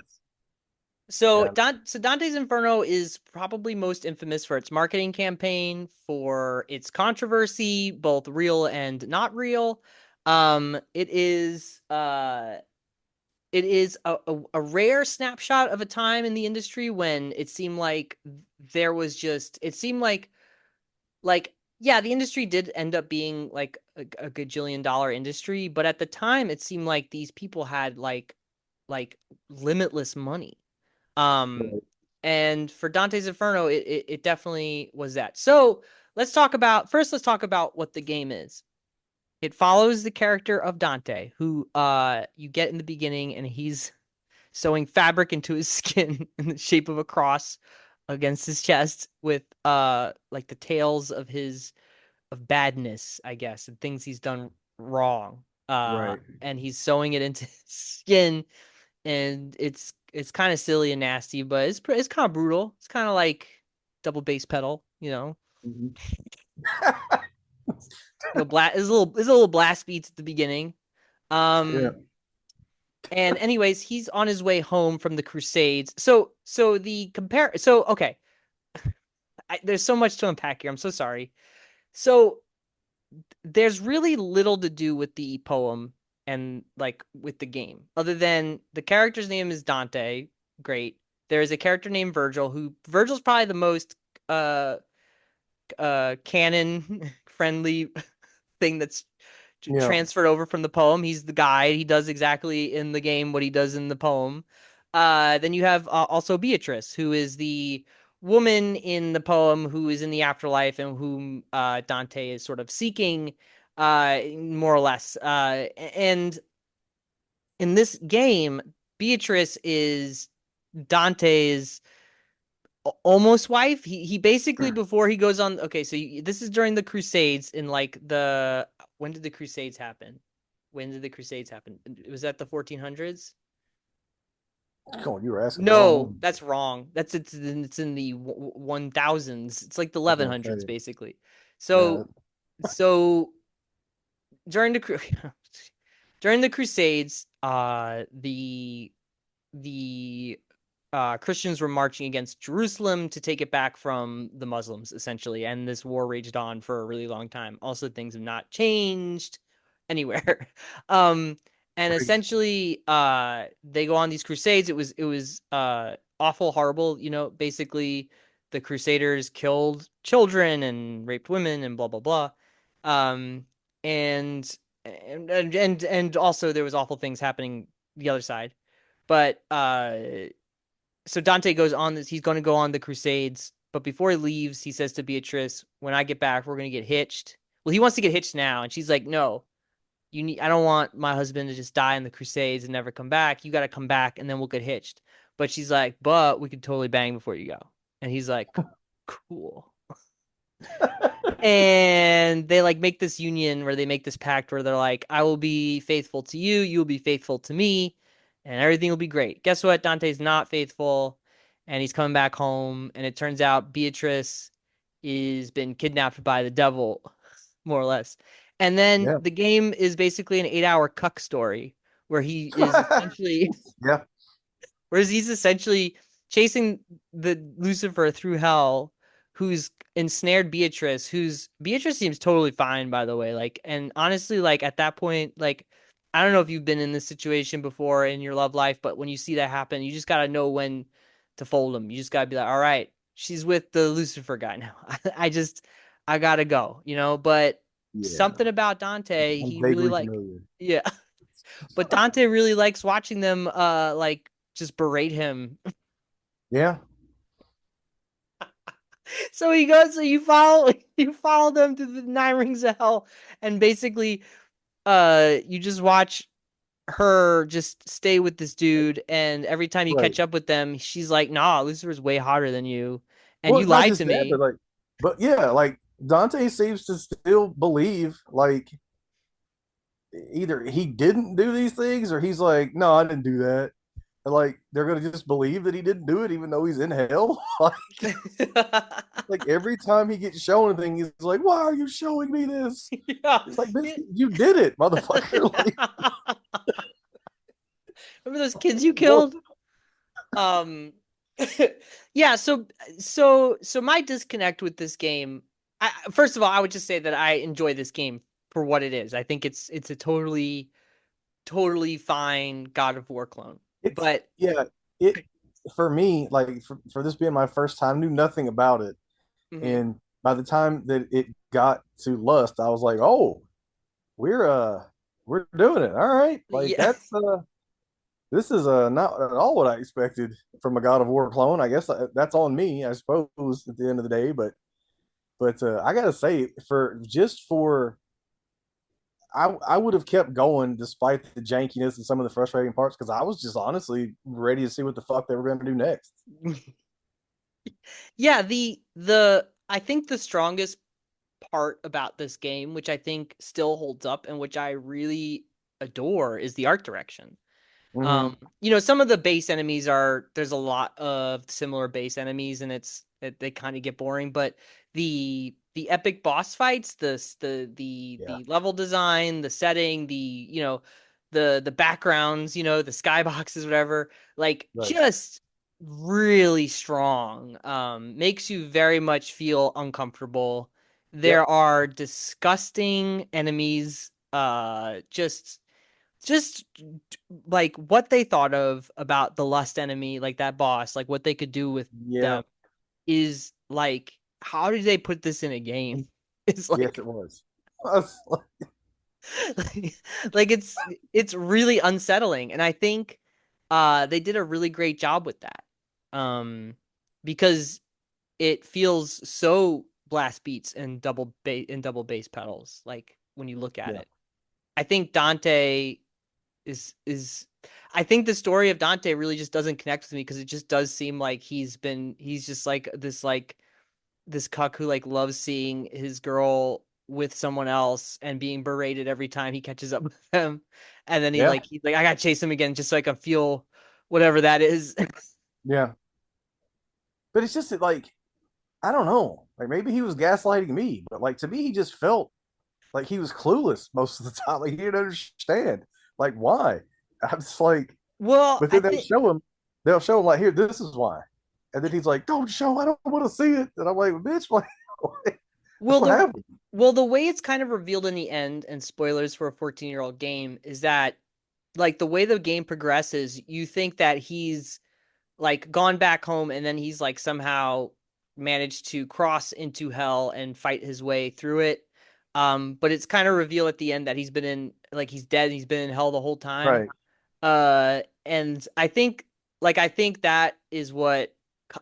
So Yeah, Dante's Inferno is probably most infamous for its marketing campaign, for its controversy, both real and not real. It is a rare snapshot of a time in the industry when it seemed like there was just it seemed like yeah, the industry did end up being like a gajillion dollar industry, but at the time it seemed like these people had like limitless money. Um, right. and for Dante's Inferno, it definitely was that. So let's talk about what the game is. It follows the character of Dante, who you get in the beginning, and he's sewing fabric into his skin in the shape of a cross against his chest with like the tales of his of badness, I guess, and things he's done wrong. Right. And he's sewing it into his skin, and it's kind of silly and nasty, but it's kind of brutal. It's kind of like double bass pedal, you know. Mhm. There's a little blast beats at the beginning. Yeah. Um, and anyways, he's on his way home from the Crusades. So okay, there's so much to unpack here. I'm so sorry. So there's really little to do with the poem and like with the game, other than the character's name is Dante. Great. There is a character named Virgil, who Virgil's probably the most uh canon friendly thing that's Yeah. transferred over from the poem. He's the guy. He does exactly in the game what he does in the poem. Then you have also Beatrice, who is the woman in the poem who is in the afterlife and whom Dante is sort of seeking, more or less. And in this game, Beatrice is Dante's almost wife. He basically, before he goes on, okay, so this is during the Crusades, in like the when did the Crusades happen? When did the Crusades happen? Was that the 1400s? Oh, you were asking the wrong No, one. that's wrong. It's in the 1000s. It's like the I was gonna 1100s say, basically. yeah, So so during the during the Crusades, the Christians were marching against Jerusalem to take it back from the Muslims, essentially. And this war raged on for a really long time. Also, things have not changed anywhere. Um, and right. essentially, they go on these crusades. It was awful, horrible. You know, basically, the Crusaders killed children and raped women and blah blah blah. Um, and and also there was awful things happening the other side. But so Dante goes on this. He's going to go on the Crusades, but before he leaves, he says to Beatrice, "When I get back, we're going to get hitched." Well, he wants to get hitched now, and she's like, "No, you need. I don't want my husband to just die in the Crusades and never come back. You got to come back, and then we'll get hitched." But she's like, "But we could totally bang before you go," and he's like, "Cool." And they like make this union where they make this pact where they're like, I will be faithful to you, you will be faithful to me, and everything will be great. Guess what? Dante's not faithful, and he's coming back home, and it turns out Beatrice is been kidnapped by the devil, more or less. And then Yeah. the game is basically an 8 hour cuck story where he is essentially Yeah. whereas he's essentially chasing the Lucifer through hell, who's ensnared Beatrice, who's Beatrice seems totally fine, by the way. Like, and honestly, like at that point, like I don't know if you've been in this situation before in your love life, but when you see that happen, you just gotta know when to fold them. You just gotta be like, all right, she's with the Lucifer guy now. I gotta go, you know. But Yeah, something about Dante, I'm he really vaguely like, familiar. yeah, but Dante really likes watching them like just berate him. Yeah. So he goes, so you follow them to the nine rings of hell, and basically you just watch her just stay with this dude, and every time you Right. catch up with them, she's like, nah, Lucifer's way hotter than you, and you Well, not lied to just that, but me. like, but yeah, like Dante seems to still believe like either he didn't do these things or he's like, no, I didn't do that. And like they're gonna just believe that he didn't do it, even though he's in hell. Like every time he gets shown anything, he's like, "Why are you showing me this?" Yeah. It's like, "Bitch, you did it, motherfucker!" Like, Remember those kids you whoa. killed? Um, yeah. So my disconnect with this game. First of all, I would just say that I enjoy this game for what it is. I think it's a totally fine God of War clone. It's But yeah, it for me, like for this being my first time, knew nothing about it, mhm. and by the time that it got to Lust, I was like, "Oh, we're we're doing it. All right, like Yeah. this is not at all what I expected from a God of War clone. I guess that's on me, I suppose, at the end of the day. But I gotta say, for I would have kept going despite the jankiness and some of the frustrating parts because I was just honestly ready to see what the fuck they were going to do next. Yeah, the I think the strongest part about this game, which I think still holds up and which I really adore, is the art direction. Mm-hmm. Some of the base enemies there's a lot of similar base enemies, and they kind of get boring, but the epic boss fights, Yeah. the level design, the setting, the backgrounds, the skyboxes, whatever, like Right. just really strong. Makes you very much feel uncomfortable. There Yep. are disgusting enemies, just like what they thought of about the lust enemy, like that boss, like what they could do with Yeah. them is like, how did they put this in a game? It's Yes, like, it was. I was like, like it's really unsettling, and I think they did a really great job with that. Because it feels so blast beats and double bass pedals, like when you look at yeah. it. I think Dante is I think the story of Dante really just doesn't connect with me because it just does seem like he's just like this cuck who like loves seeing his girl with someone else and being berated every time he catches up with them. And then Yeah. he's like, I gotta chase him again just so I can feel whatever that is. Yeah. But it's just that, like, I don't know. Like maybe he was gaslighting me, but like to me, he just felt like he was clueless most of the time. Like he didn't understand. Like why? I'm just like, Well, but I then think they'll show him like, here, this is why. And then he's like, don't show, I don't want to see it. And I'm like, bitch, like, well what the happened? the way it's kind of revealed in the end, and spoilers for a 14-year-old game, is that like the way the game progresses, you think that he's like gone back home, and then he's like somehow managed to cross into hell and fight his way through it. But it's kind of revealed at the end that he's dead and he's been in hell the whole time. Right. And I think that is what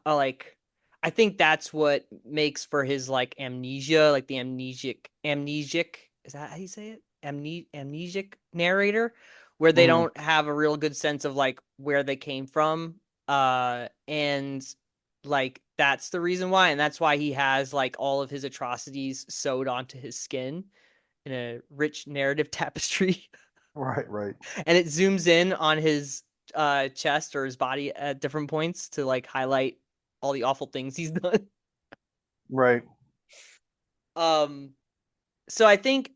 like I think that's what makes for his like amnesia, like the amnesic, is that how you say it? Amnesic narrator, where they Mm-hmm. don't have a real good sense of like where they came from. And like that's the reason why, and that's why he has like all of his atrocities sewed onto his skin in a rich narrative tapestry. Right, right, And it zooms in on his chest or his body at different points to like highlight all the awful things he's done. right. um so I think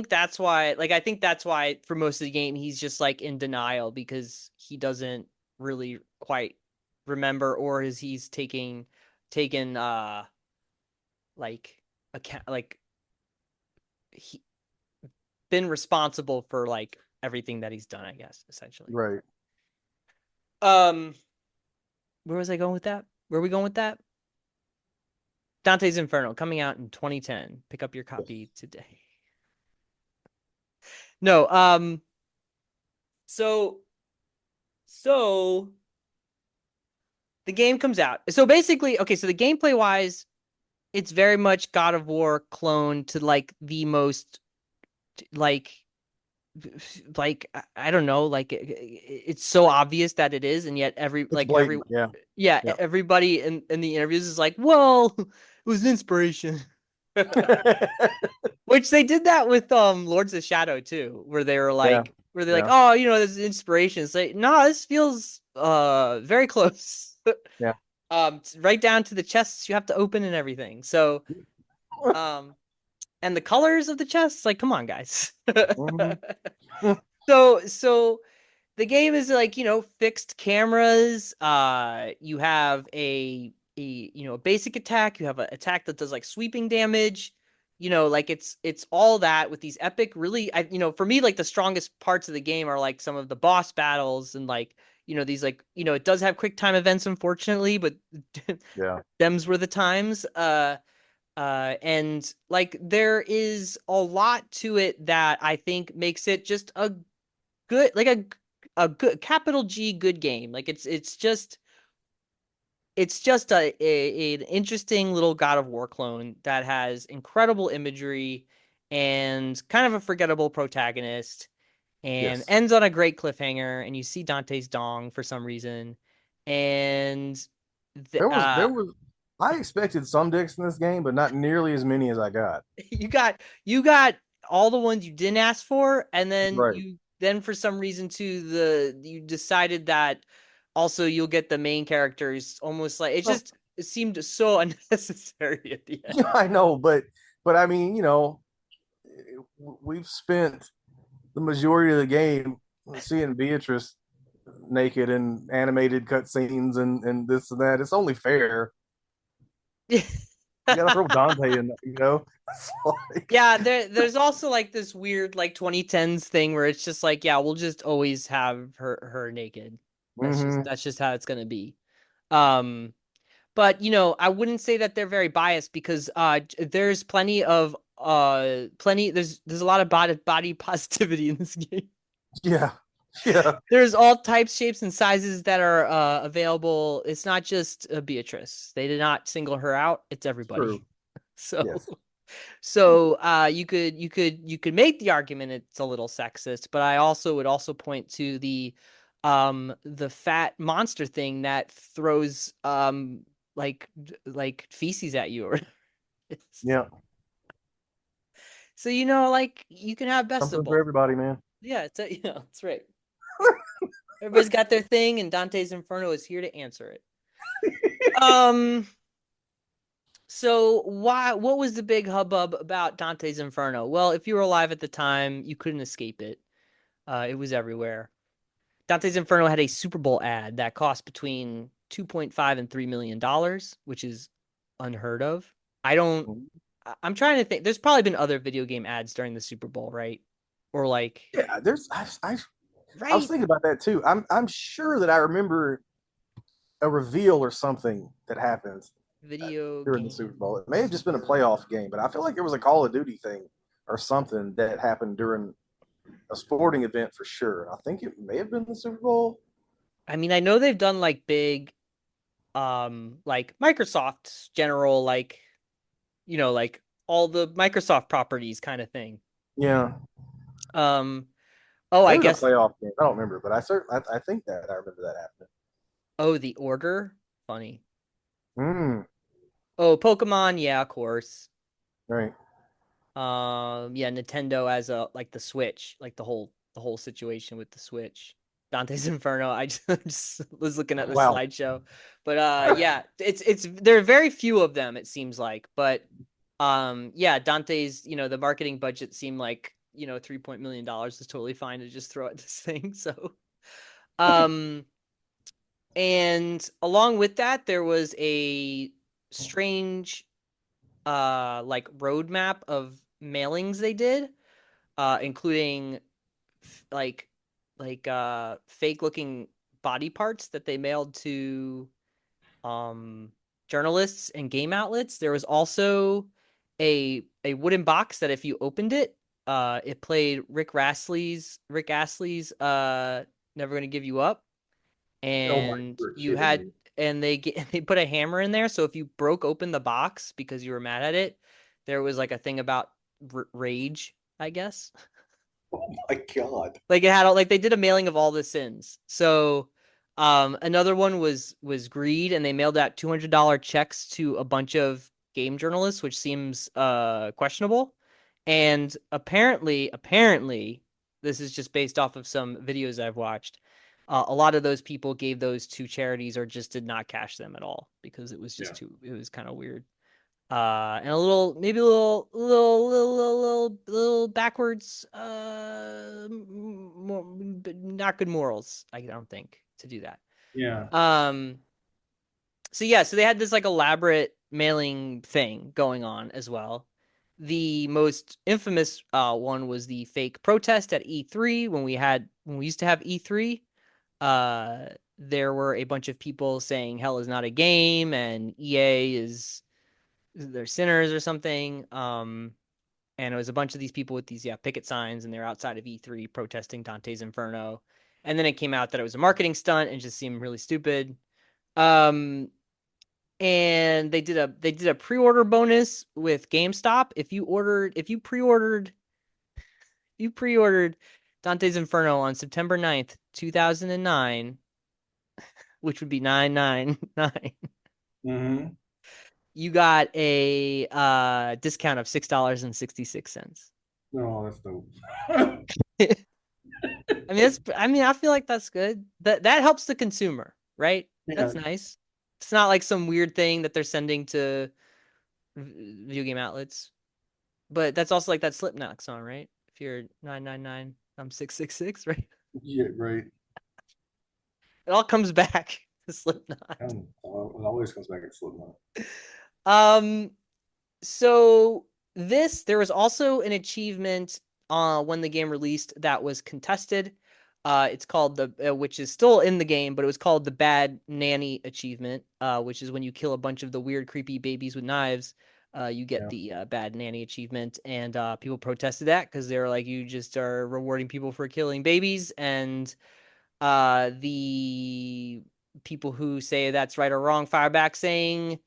that's why for most of the game he's just like in denial because he doesn't really quite remember, or is he's taken like account, like he been responsible for like everything that he's done, I guess, essentially. Right. um where was I going with that? Where are we going with that? Dante's Inferno coming out in 2010. Pick up your Yes. copy today. No, so so the game comes out. So basically, okay, so the gameplay wise, it's very much God of War clone to like the most like I don't know, like it's so obvious that it is, and yet It's blatant. Yeah. yeah, Yeah. everybody in the interviews is like, well, it was an inspiration. Which they did that with Lords of Shadow too, Yeah. where they're like, Yeah. oh, this is inspiration. It's like, no, this feels very close. Yeah. Right down to the chests you have to open and everything. So um and the colors of the chests, like, come on, guys. Mhm. So the game is like, fixed cameras. You have a basic attack. You have an attack that does like sweeping damage. Like it's all that with these epic, really, for me, like the strongest parts of the game are like some of the boss battles and like, these like, it does have quick time events, unfortunately, but Yeah. them's were the times. And like there is a lot to it that I think makes it just a good, like a good capital G good game. Like it's just an interesting little God of War clone that has incredible imagery and kind of a forgettable protagonist and Yes. ends on a great cliffhanger. And you see Dante's dong for some reason, and the, There was I expected some dicks in this game, but not nearly as many as I got. you got all the ones you didn't ask for, and then Right. then for some reason too you decided that also you'll get the main characters, almost like Well, it seemed so unnecessary at the end. yeah, I know, but I mean, we've spent the majority of the game seeing Beatrice naked and animated cutscenes and this and that. It's only fair. You got to throw Dante in, It's like, Yeah, there's also like this weird like 2010s thing where it's just like, yeah, we'll just always have her naked. That's just hmm that's just how it's gonna be. Um, but I wouldn't say that they're very biased because there's there's a lot of body positivity in this game. yeah, yeah, There's all types, shapes, and sizes that are available. It's not just Beatrice. They did not single her out. It's everybody. true. So Yes, you could make the argument it's a little sexist, but I also would also point to the fat monster thing that throws like feces at you or yeah, so like you can have best of something for both. everybody, man. Yeah, that's right. Everybody's got their thing, and Dante's Inferno is here to answer it. Um, so what was the big hubbub about Dante's Inferno? Well, if you were alive at the time, you couldn't escape it. It was everywhere. Dante's Inferno had a Super Bowl ad that cost between 2.5 and $3 million, which is unheard of. I don't I'm trying to think. There's probably been other video game ads during the Super Bowl, right? Or like, Yeah, I was right? thinking about that too. I'm sure that I remember a reveal or something that happened Video during the Super game. Bowl. It may have just been a playoff game, but I feel like there was a Call of Duty thing or something that happened during a sporting event for sure. I think it may have been the Super Bowl. I mean, I know they've done like big like Microsoft's general like, like all the Microsoft properties kind of thing. Yeah, Um oh, I maybe it was a guess playoff game. I don't remember, but I think that I remember that happening. oh, The Order. Funny. Mm, Oh, Pokemon, yeah, of course. right. Yeah, Nintendo as a like the Switch, like the whole situation with the Switch. Dante's Inferno. I just, just was looking at the Wow. slideshow. But yeah, it's there are very few of them, it seems like. But yeah, Dante's, the marketing budget seemed like, $3 million is totally fine to just throw at this thing. So um and along with that, there was a strange like roadmap of mailings they did, including like fake looking body parts that they mailed to um journalists and game outlets. There was also a wooden box that if you opened it, it played Rick Astley's Never Gonna Give You Up, Oh my, and you're you kidding had me. and they put a hammer in there, so if you broke open the box because you were mad at it, there was like a thing about rage, I guess. Oh my God. Like it had like they did a mailing of all the sins. So another one was greed, and they mailed out $200 checks to a bunch of game journalists, which seems questionable. And apparently this is just based off of some videos I've watched. A lot of those people gave those to charities or just did not cash them at all because it was just Yeah. too it was kind of weird. And a little, maybe a little backwards, not good morals. I don't think to do that. Yeah. Um, so yeah, so they had this like elaborate mailing thing going on as well. The most infamous one was the fake protest at E3 when we used to have E3. Uh, there were a bunch of people saying hell is not a game and EA is they're sinners or something. And it was a bunch of these people with these picket signs, and they're outside of E3 protesting Dante's Inferno. And then it came out that it was a marketing stunt and just seemed really stupid. Um, and they did a pre-order bonus with GameStop. If you pre-ordered Dante's Inferno on September 9th, 2009, which would be 999, Mm-hmm. you got a discount of $6.66. No, that's dope. I feel like that's good. That helps the consumer, right? Yeah. That's nice. It's not like some weird thing that they're sending to video game outlets. But that's also like that Slipknot song, right? If you're 999, I'm 666, right? Yeah, right. It all comes back to Slipknot. It always comes back and Slipknot. Um So there was also an achievement when the game released that was contested. It's called which is still in the game, but it was called the Bad Nanny achievement, which is when you kill a bunch of the weird, creepy babies with knives. You get Yeah. the Bad Nanny achievement, and people protested that because they were like, you just are rewarding people for killing babies, and the people who say that's right or wrong fire back saying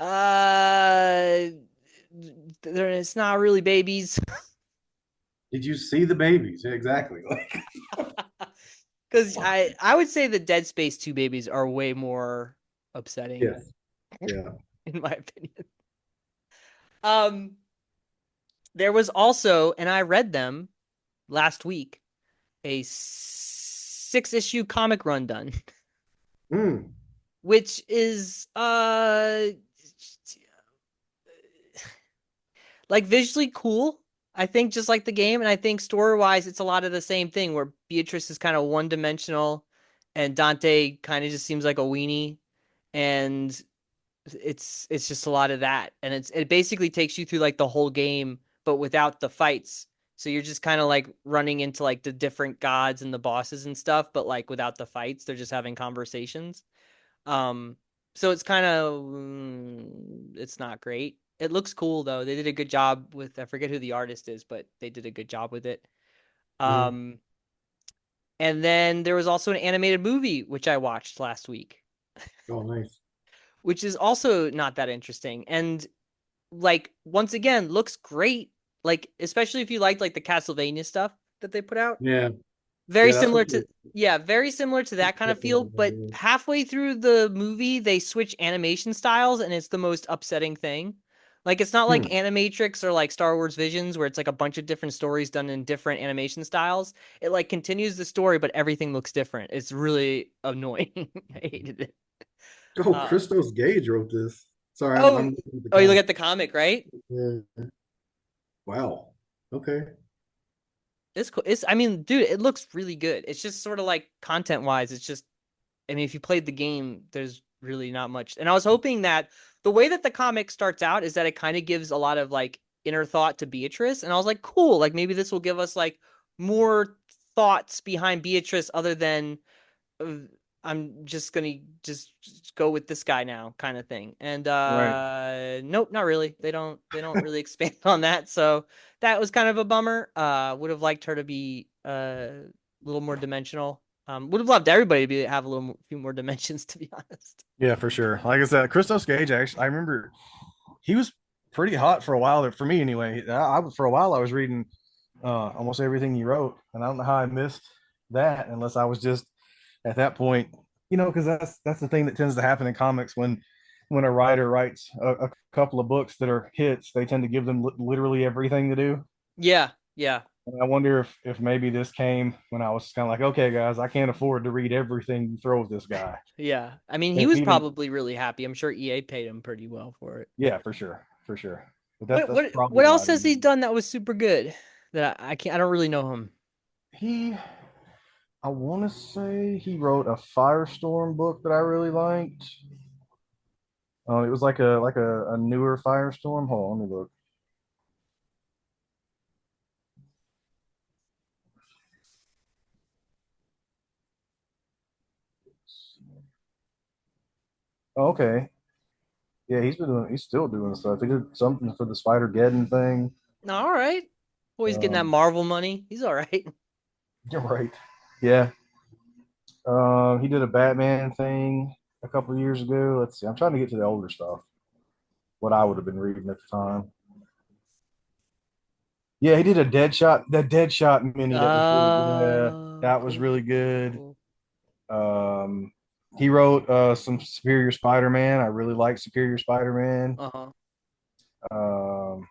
uh, it's not really babies. Did you see the babies? Yeah, exactly. Like, Because I would say the Dead Space 2 babies are way more upsetting, yes. Yeah. in my opinion. Um, there was also, and I read them last week, a 6-issue comic run done, Mm. which is like visually cool. I think just like the game, and I think story wise, it's a lot of the same thing where Beatrice is kind of one dimensional, and Dante kind of just seems like a weenie, and it's just a lot of that, and it basically takes you through like the whole game, but without the fights. So you're just kind of like running into like the different gods and the bosses and stuff, but like without the fights, they're just having conversations. Um, so it's kind of it's not great. It looks cool though. They did a good job with I forget who the artist is, but they did a good job with it. Mm. Um, and then there was also an animated movie which I watched last week, Oh, nice. which is also not that interesting. And like once again, looks great. Like especially if you liked like the Castlevania stuff that they put out. Yeah. Very Yeah, that's similar what to yeah, very similar to that kind of feel, but halfway through the movie they switch animation styles and it's the most upsetting thing. Like it's not like Hmm. Animatrix or like Star Wars Visions where it's like a bunch of different stories done in different animation styles. It like continues the story but everything looks different. It's really annoying. I hated it. Oh, Uh Christos Gage wrote this. Sorry, oh I'm looking at the oh you look comic. at the comic, right? Yeah. Wow. Okay. It's cool. I mean, dude, it looks really good. It's just sort of like content wise, it's just I mean, if you played the game, there's really not much. And I was hoping that the way that the comic starts out is that it kind of gives a lot of like inner thought to Beatrice. And I was like, cool, like maybe this will give us like more thoughts behind Beatrice other than uh, I'm just gonna just go with this guy now, kind of thing. And Right. nope, not really. They don't really expand on that. So that was kind of a bummer. Would have liked her to be a little more dimensional. Would have loved everybody to have a few more dimensions, to be honest. Yeah, for sure. Like I said, Christos Gage, actually, I remember he was pretty hot for a while. For me, anyway. For a while I was reading almost everything he wrote, and I don't know how I missed that unless I was just at that point, because that's the thing that tends to happen in comics when a writer writes a couple of books that are hits, they tend to give them literally everything to do. Yeah, yeah, And I wonder if maybe this came when I was kind of like, okay, guys, I can't afford to read everything you throw at this guy. yeah. I mean, he And if was even probably really happy. I'm sure EA paid him pretty well for it. Yeah, for sure. But that's What that's what probably what why I else has he didn't. done that was super good? That I can't. I don't really know him. He, I want to say he wrote a Firestorm book that I really liked. It was like a newer Firestorm. Hold on, let me look. Oh, okay, yeah, he's still doing stuff. He did something for the Spider Geddon thing. All right. Boy, he's getting that Um, Marvel money. He's all right. you're right. Yeah. He did a Batman thing a couple of years ago. Let's see. I'm trying to get to the older stuff. What I would have been reading at the time. Yeah, he did a Deadshot. That Deadshot mini that was really yeah, that was Cool, really cool, good. cool. Um, he wrote some Superior Spider-Man. I really like Superior Spider-Man. Uh-huh. Um,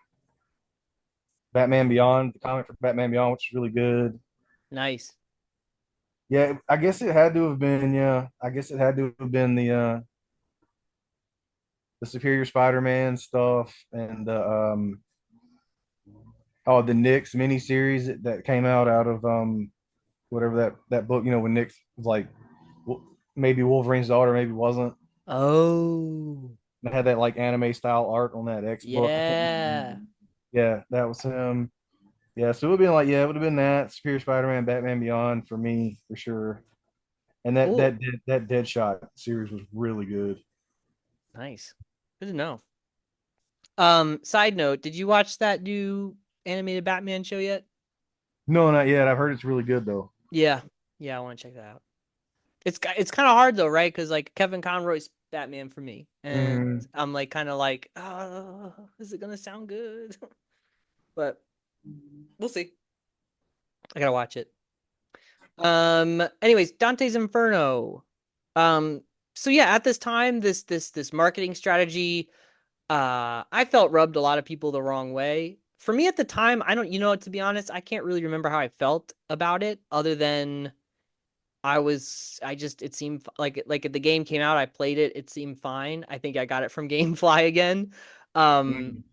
Batman Beyond, the comic for Batman Beyond, which is really good. Nice. Yeah, I guess it had to have been. Yeah, I guess it had to have been the Superior Spider-Man stuff and the Nick's miniseries that came out of whatever that book. When Nick was like maybe Wolverine's daughter, maybe wasn't. Oh, It had that like anime style art on that X book. I can't remember. yeah. Yeah, that was him. Yeah, so it would have been like, yeah, it would have been that Superior Spider-Man, Batman Beyond for me for sure. And Cool. that Deadshot series was really good. Nice. Good to know. Side note, did you watch that new animated Batman show yet? No, not yet. I've heard it's really good though. Yeah. Yeah, I want to check that out. It's kind of hard though, right? Because like Kevin Conroy's Batman for me, and Mm, I'm like kind of like, oh, is it gonna sound good? But we'll see. I gotta watch it. Anyways, Dante's Inferno. Um, so yeah, at this time, this marketing strategy, I felt rubbed a lot of people the wrong way. For me at the time, I don't, to be honest, I can't really remember how I felt about it, other than it seemed like if the game came out, I played it, it seemed fine. I think I got it from GameFly again. Um,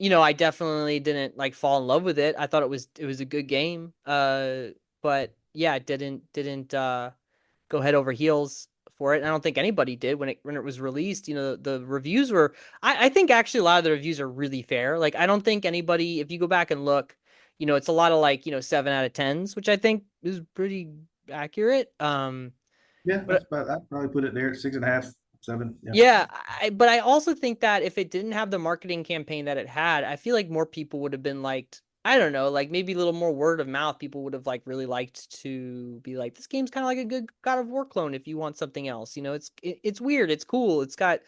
mm. I definitely didn't like fall in love with it. I thought it was a good game. But yeah, it didn't go head over heels for it. And I don't think anybody did when it was released. The reviews were I think actually a lot of the reviews are really fair. Like I don't think anybody, if you go back and look, it's a lot of like, 7 out of 10s, which I think is pretty accurate. Yeah, But I'd probably put it there at 6.5, 7. Yeah. yeah, but I also think that if it didn't have the marketing campaign that it had, I feel like more people would have been like, I don't know, like maybe a little more word of mouth. People would have like really liked to be like, this game's kind of like a good God of War clone if you want something else. It's weird, it's cool, it's got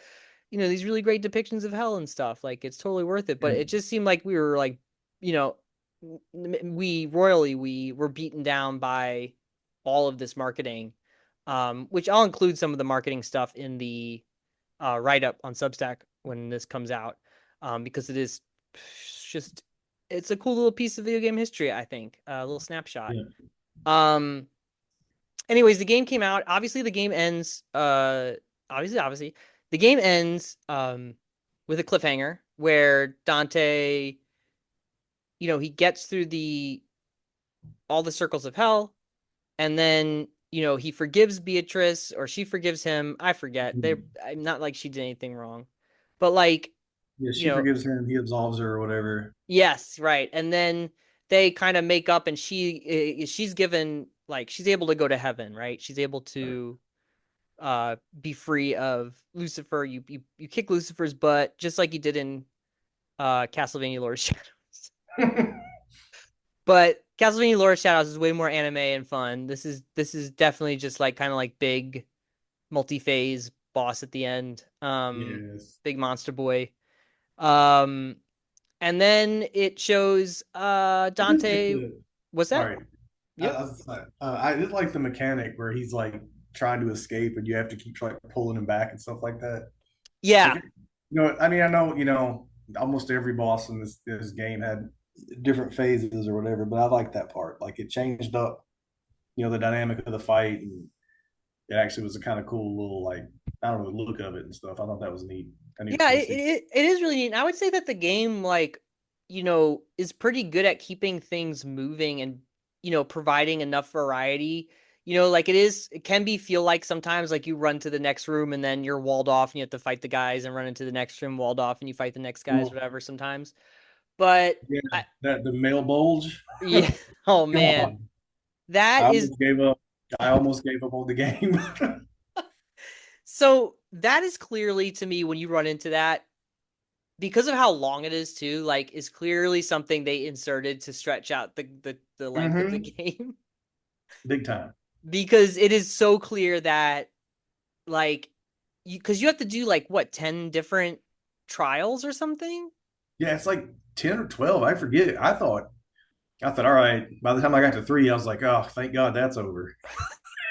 these really great depictions of hell and stuff. Like it's totally worth it. But Yeah. it just seemed like we were like, you know, we were beaten down by all of this marketing, which I'll include some of the marketing stuff in the write up on Substack when this comes out, because just it's a cool little piece of video game history. I think a little snapshot. Yeah. Um. Anyways, the game came out. Obviously, the game ends. Obviously, the game ends with a cliffhanger where Dante, he gets through the all the circles of hell, and then he forgives Beatrice or she forgives him. I forget. Mm. I'm not like she did anything wrong, but like Yeah, you she know, forgives him, he absolves her or whatever. yes, right. And then they kind of make up, and she's given like she's able to go to heaven, right? She's able Right. to. be free of Lucifer. You kick Lucifer's butt just like you did in Castlevania Lord of Shadows. But Castlevania Lord of Shadows is way more anime and fun. This is definitely just like kind of like big multi-phase boss at the end. Yes. Big monster boy. Um and then it shows I did like Dante. the. What's that? Sorry, Yep. I did like the mechanic where he's like trying to escape and you have to keep like pulling him back and stuff like that. Like, Yeah. I mean, I know, almost every boss in this game had different phases or whatever, but I like that part. Like it changed up, the dynamic of the fight, and it actually was a kind of cool little like I don't know the look of it and stuff. I thought that was neat. I need Yeah, to it, see. it it is really neat. And I would say that the game, like, is pretty good at keeping things moving and, providing enough variety. Like it can be feel like sometimes like you run to the next room and then you're walled off and you have to fight the guys and run into the next room walled off and you fight the next guys, Well, whatever sometimes. But yeah, I, that the male bulge. yeah, oh man, God, that I is almost gave up. I almost gave up on the game. so that is clearly to me when you run into that because of how long it is too, like is clearly something they inserted to stretch out the length of the Hmm. game. Big time. Because it is so clear that like you have to do like what 10 different trials or something. Yeah, it's like 10 or 12. I forget. I thought, all right. By the time I got to three, I was like, oh, thank God that's over.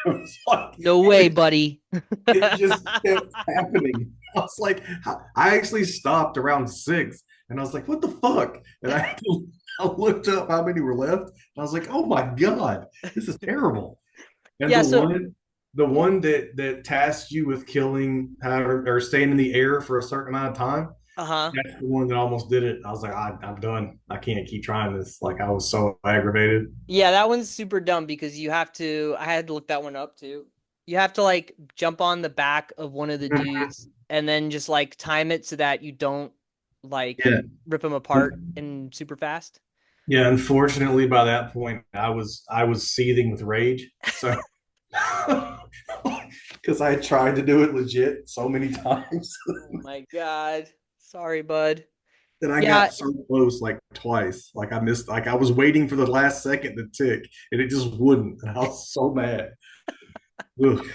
It was like, No way, buddy. it just kept happening. I was like, I actually stopped around six, and I was like, what the fuck? And I looked up how many were left, and I was like, oh my God, this is terrible. And Yeah, so the one that tasks you with killing however or staying in the air for a certain amount of time, uh-huh. that's the one that almost did it. I was like, I'm done. I can't keep trying this. Like I was so aggravated. Yeah, that one's super dumb because I had to look that one up too. You have to like jump on the back of one of the dudes and then just like time it so that you don't like Yeah. rip them apart and super fast. Yeah, unfortunately, by that point, I was seething with rage. So, because I had tried to do it legit so many times, Oh my God. Sorry, bud. that I Yeah, got so close like twice. Like I missed. Like I was waiting for the last second to tick, and it just wouldn't. And I was so mad. Ugh.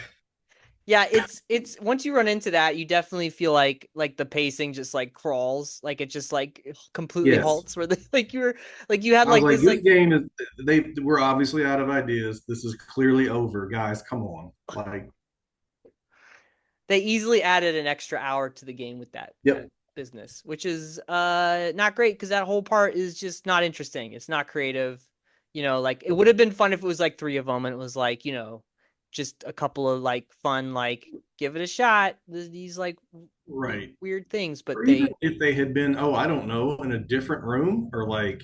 yeah, it's once you run into that, you definitely feel like the pacing just like crawls, like it just like completely Yes, halts where the like you were like you had I was like like, this this like game is. They were obviously out of ideas. This is clearly over, guys. Come on. Like, they easily added an extra hour to the game with that yep. business, which is not great because that whole part is just not interesting. It's not creative. Like it would have been fun if it was like three of them and it was like, just a couple of like fun like give it a shot. These like Right. weird things, but Or even they if they had been, oh, I don't know, in a different room, or like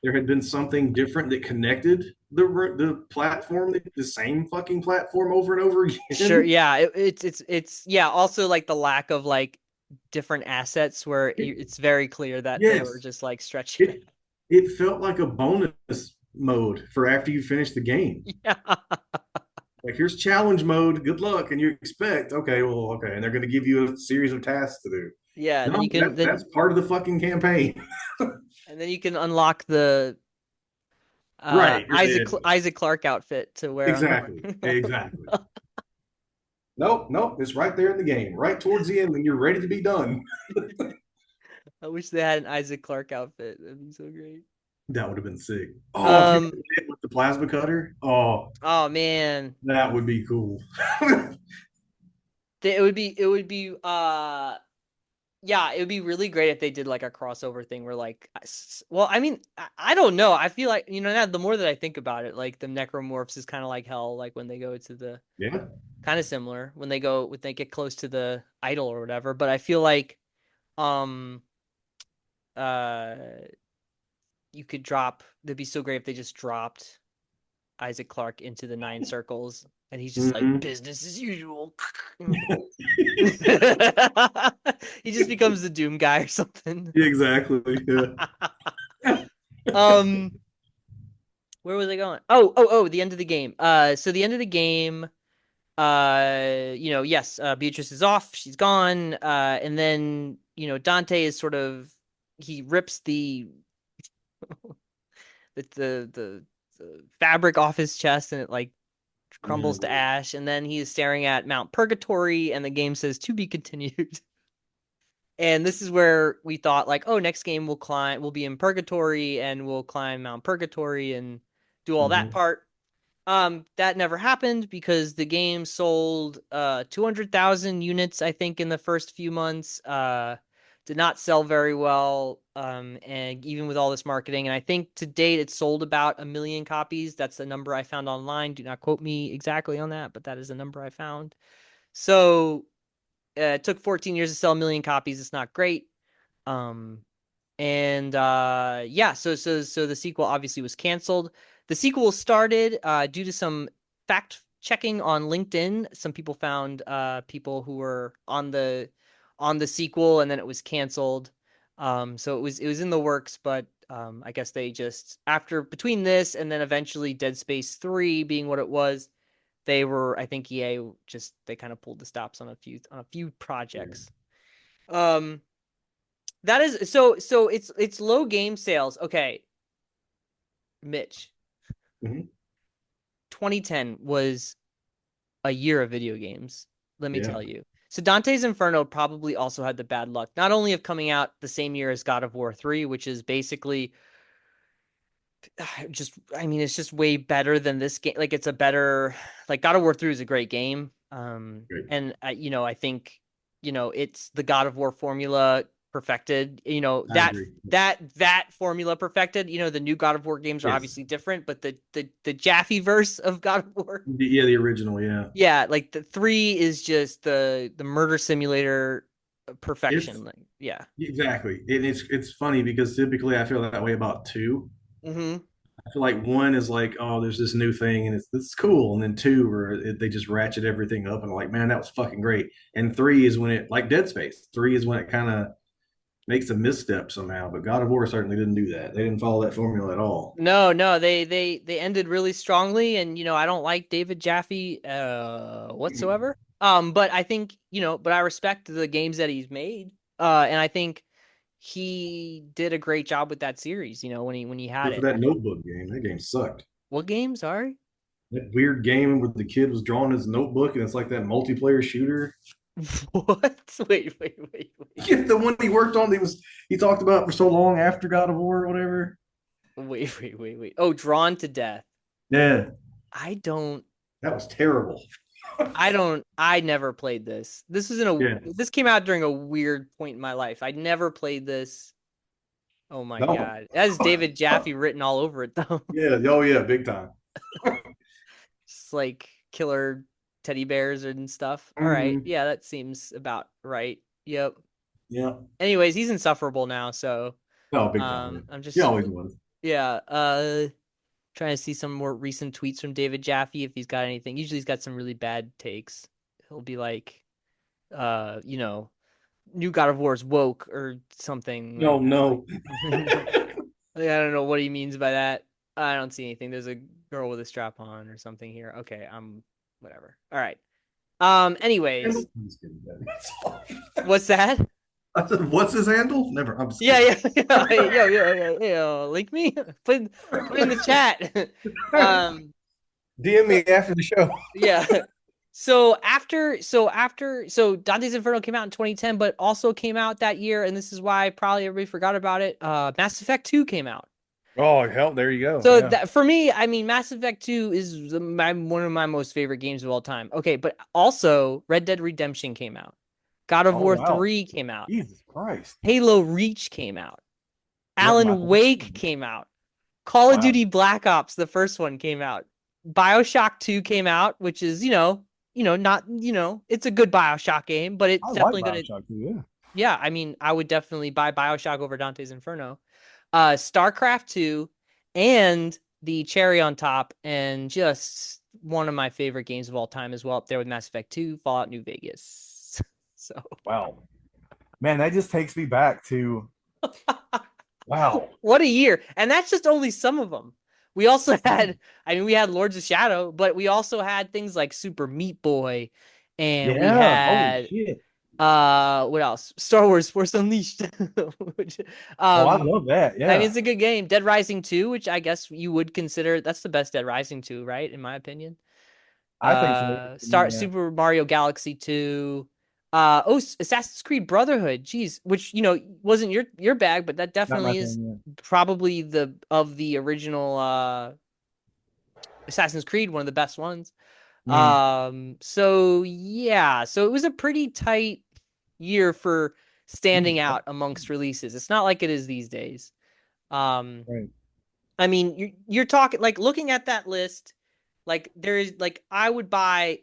there had been something different that connected the platform, the same fucking platform over and over sure, again. yeah, it's yeah, also like the lack of like different assets where it's very clear that they were Yes, just like stretching it. it it felt like a bonus mode for after you finish the game. Yeah. Like here's challenge mode. Good luck, and you expect okay, well, okay, and they're going to give you a series of tasks to do. Yeah, and then No, you can that's then part of the fucking campaign. and then you can unlock the Right. Isaac Clarke outfit to wear on Exactly. Exactly. Nope, nope. It's right there in the game, right towards the end when you're ready to be done. I wish they had an Isaac Clarke outfit. That'd be so great. That would have been sick. Oh, if you Um, could hit with the plasma cutter, oh, oh man, that would be cool. it would be yeah, it would be really great if they did like a crossover thing where like well, I mean, I don't know. I feel like, now the more that I think about it, like the necromorphs is kind of like hell like when they go to the Yeah, kind of similar when they get close to the idol or whatever, but I feel like um uh you could drop that'd be so great if they just dropped Isaac Clarke into the nine circles and he's just like hmm. business as usual. He just becomes the Doom guy or something. Exactly. Yeah. um where was I going? Oh, the end of the game. So the end of the game Yes, Beatrice is off, she's gone, and then, Dante is sort of, he rips the fabric off his chest, and it like Yeah. crumbles to ash, and then he is staring at Mount Purgatory, and the game says to be continued. And this is where we thought like, oh, next game we'll be in Purgatory and we'll climb Mount Purgatory and do all that Mm-hmm. part. That never happened because the game sold 200,000 units, I think, in the first few months. Did not sell very well. And even with all this marketing, and I think to date it sold about 1 million copies. That's the number I found online. Do not quote me exactly on that, but that is the number I found. So it took 14 years to sell 1 million copies. It's not great. Um, and yeah, so the sequel obviously was canceled. The sequel started due to some fact checking on LinkedIn. Some people found people who were on the sequel, and then it was canceled. So it was in the works, but I guess they just, after between this and then eventually Dead Space 3 being what it was, they were, I think EA just, they kind of pulled the stops on a few Yeah. projects. Um that is so it's low game sales. Okay, Mitch, Mm-hmm. 2010 was a year of video games, let me Yeah. tell you. So Dante's Inferno probably also had the bad luck, not only of coming out the same year as God of War 3, which is basically just, I mean, it's just way better than this game. Like, it's a better, like, God of War 3 is a great game. Great. And I think, it's the God of War formula perfected. I agree. That formula perfected. The new God of War games are Yes. obviously different, but the Jaffe verse of God of War, Yeah, the original. Yeah. yeah, like the 3 is just the murder simulator It's perfection. Like, yeah. exactly. And it's funny because typically I feel that way about two. Hmm. I feel like one is like, oh, there's this new thing and it's cool, and then two, where they just ratchet everything up and I'm like, man, that was fucking great. And three is when it, like Dead Space, three is when it kind of makes a misstep somehow. But God of War certainly didn't do that. They didn't follow that formula at all. No, no, they ended really strongly, and I don't like David Jaffe whatsoever. But I think, but I respect the games that he's made. And I think he did a great job with that series, when he had Except for it. that notebook game. That game sucked. What game? Sorry. That weird game where the kid was drawing his notebook and it's like that multiplayer shooter. What? Wait. Yeah, the one he worked on, he talked about for so long after God of War or whatever. Wait. Oh, Drawn to Death. Yeah, I don't that was terrible. I never played this. Yeah. This came out during a weird point in my life. I never played this. Oh my No. God. That is David Jaffe written all over it though. Yeah. Oh yeah. Big time. Just like killer teddy bears and stuff. All right. Hmm. Yeah, that seems about right. Yep. Yeah. Anyways, he's insufferable now, so No, big time. Yeah. I'm He just, always was. yeah, trying to see some more recent tweets from David Jaffe if he's got anything. Usually he's got some really bad takes. He'll be like, new God of War is woke or something No, like that. no. Like, I don't know what he means by that. I don't see anything. There's a girl with a strap on or something here. Okay, I'm whatever. All right. Anyways, I'm just kidding. That's what's that? I said, what's his handle? Never. I'm just Yeah, kidding. yeah. Yo, link me. Put in the chat. um, DM me after the show. yeah. So Dante's Inferno came out in 2010, but also came out that year, and this is why probably everybody forgot about it. Mass Effect 2 came out. Oh, hell, there you go. So Yeah. that, for me, I mean, Mass Effect 2 is one of my most favorite games of all time. Okay, but also Red Dead Redemption came out. God of Oh, War wow. 3 came out. Jesus Christ. Halo Reach came out. Yep. My Alan Wake came out. Call of wow. Duty Black Ops, the first one came out. BioShock 2 came out, which is, not, it's a good BioShock game, but I it's like definitely gonna, Bioshock too. Yeah. yeah, I mean, I would definitely buy BioShock over Dante's Inferno. StarCraft 2, and the cherry on top, and just one of my favorite games of all time as well, up there with Mass Effect 2, Fallout New Vegas. So, Wow. Man, that just takes me back to wow. what a year. And that's just only some of them. We also had, I mean, we had Lords of Shadow, but we also had things like Super Meat Boy, and we Yeah, holy had shit. what else? Star Wars Force Unleashed. Which, Oh, I um, love that. I mean, Yeah, it's a good game. Dead Rising 2, which I guess you would consider that's the best Dead Rising 2, right? In my opinion. I think so. Yeah, Super Mario Galaxy 2. Assassin's Creed Brotherhood. Jeez, which wasn't your bag, but that not my definitely is thing. probably the original Assassin's Creed, one of the best ones. Yeah. Mm, So yeah, so it was a pretty tight year for Jesus standing Christ. out amongst releases. It's not like it is these days. Um, Right. I mean, you're talking like looking at that list, like there is like I would buy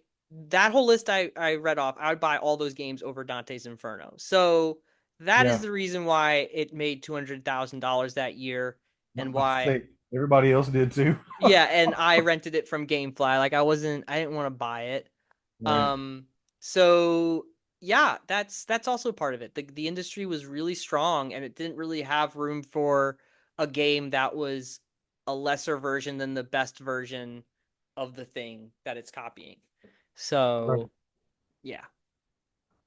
that whole list I read off. I would buy all those games over Dante's Inferno. So that is Yeah. the reason why it made $200,000 that year, and I why think everybody else did too. yeah, and I rented it from GameFly. Like I didn't want to buy it. Right. Um, so yeah, that's also part of it. The industry was really strong and it didn't really have room for a game that was a lesser version than the best version of the thing that it's copying. Right. So yeah.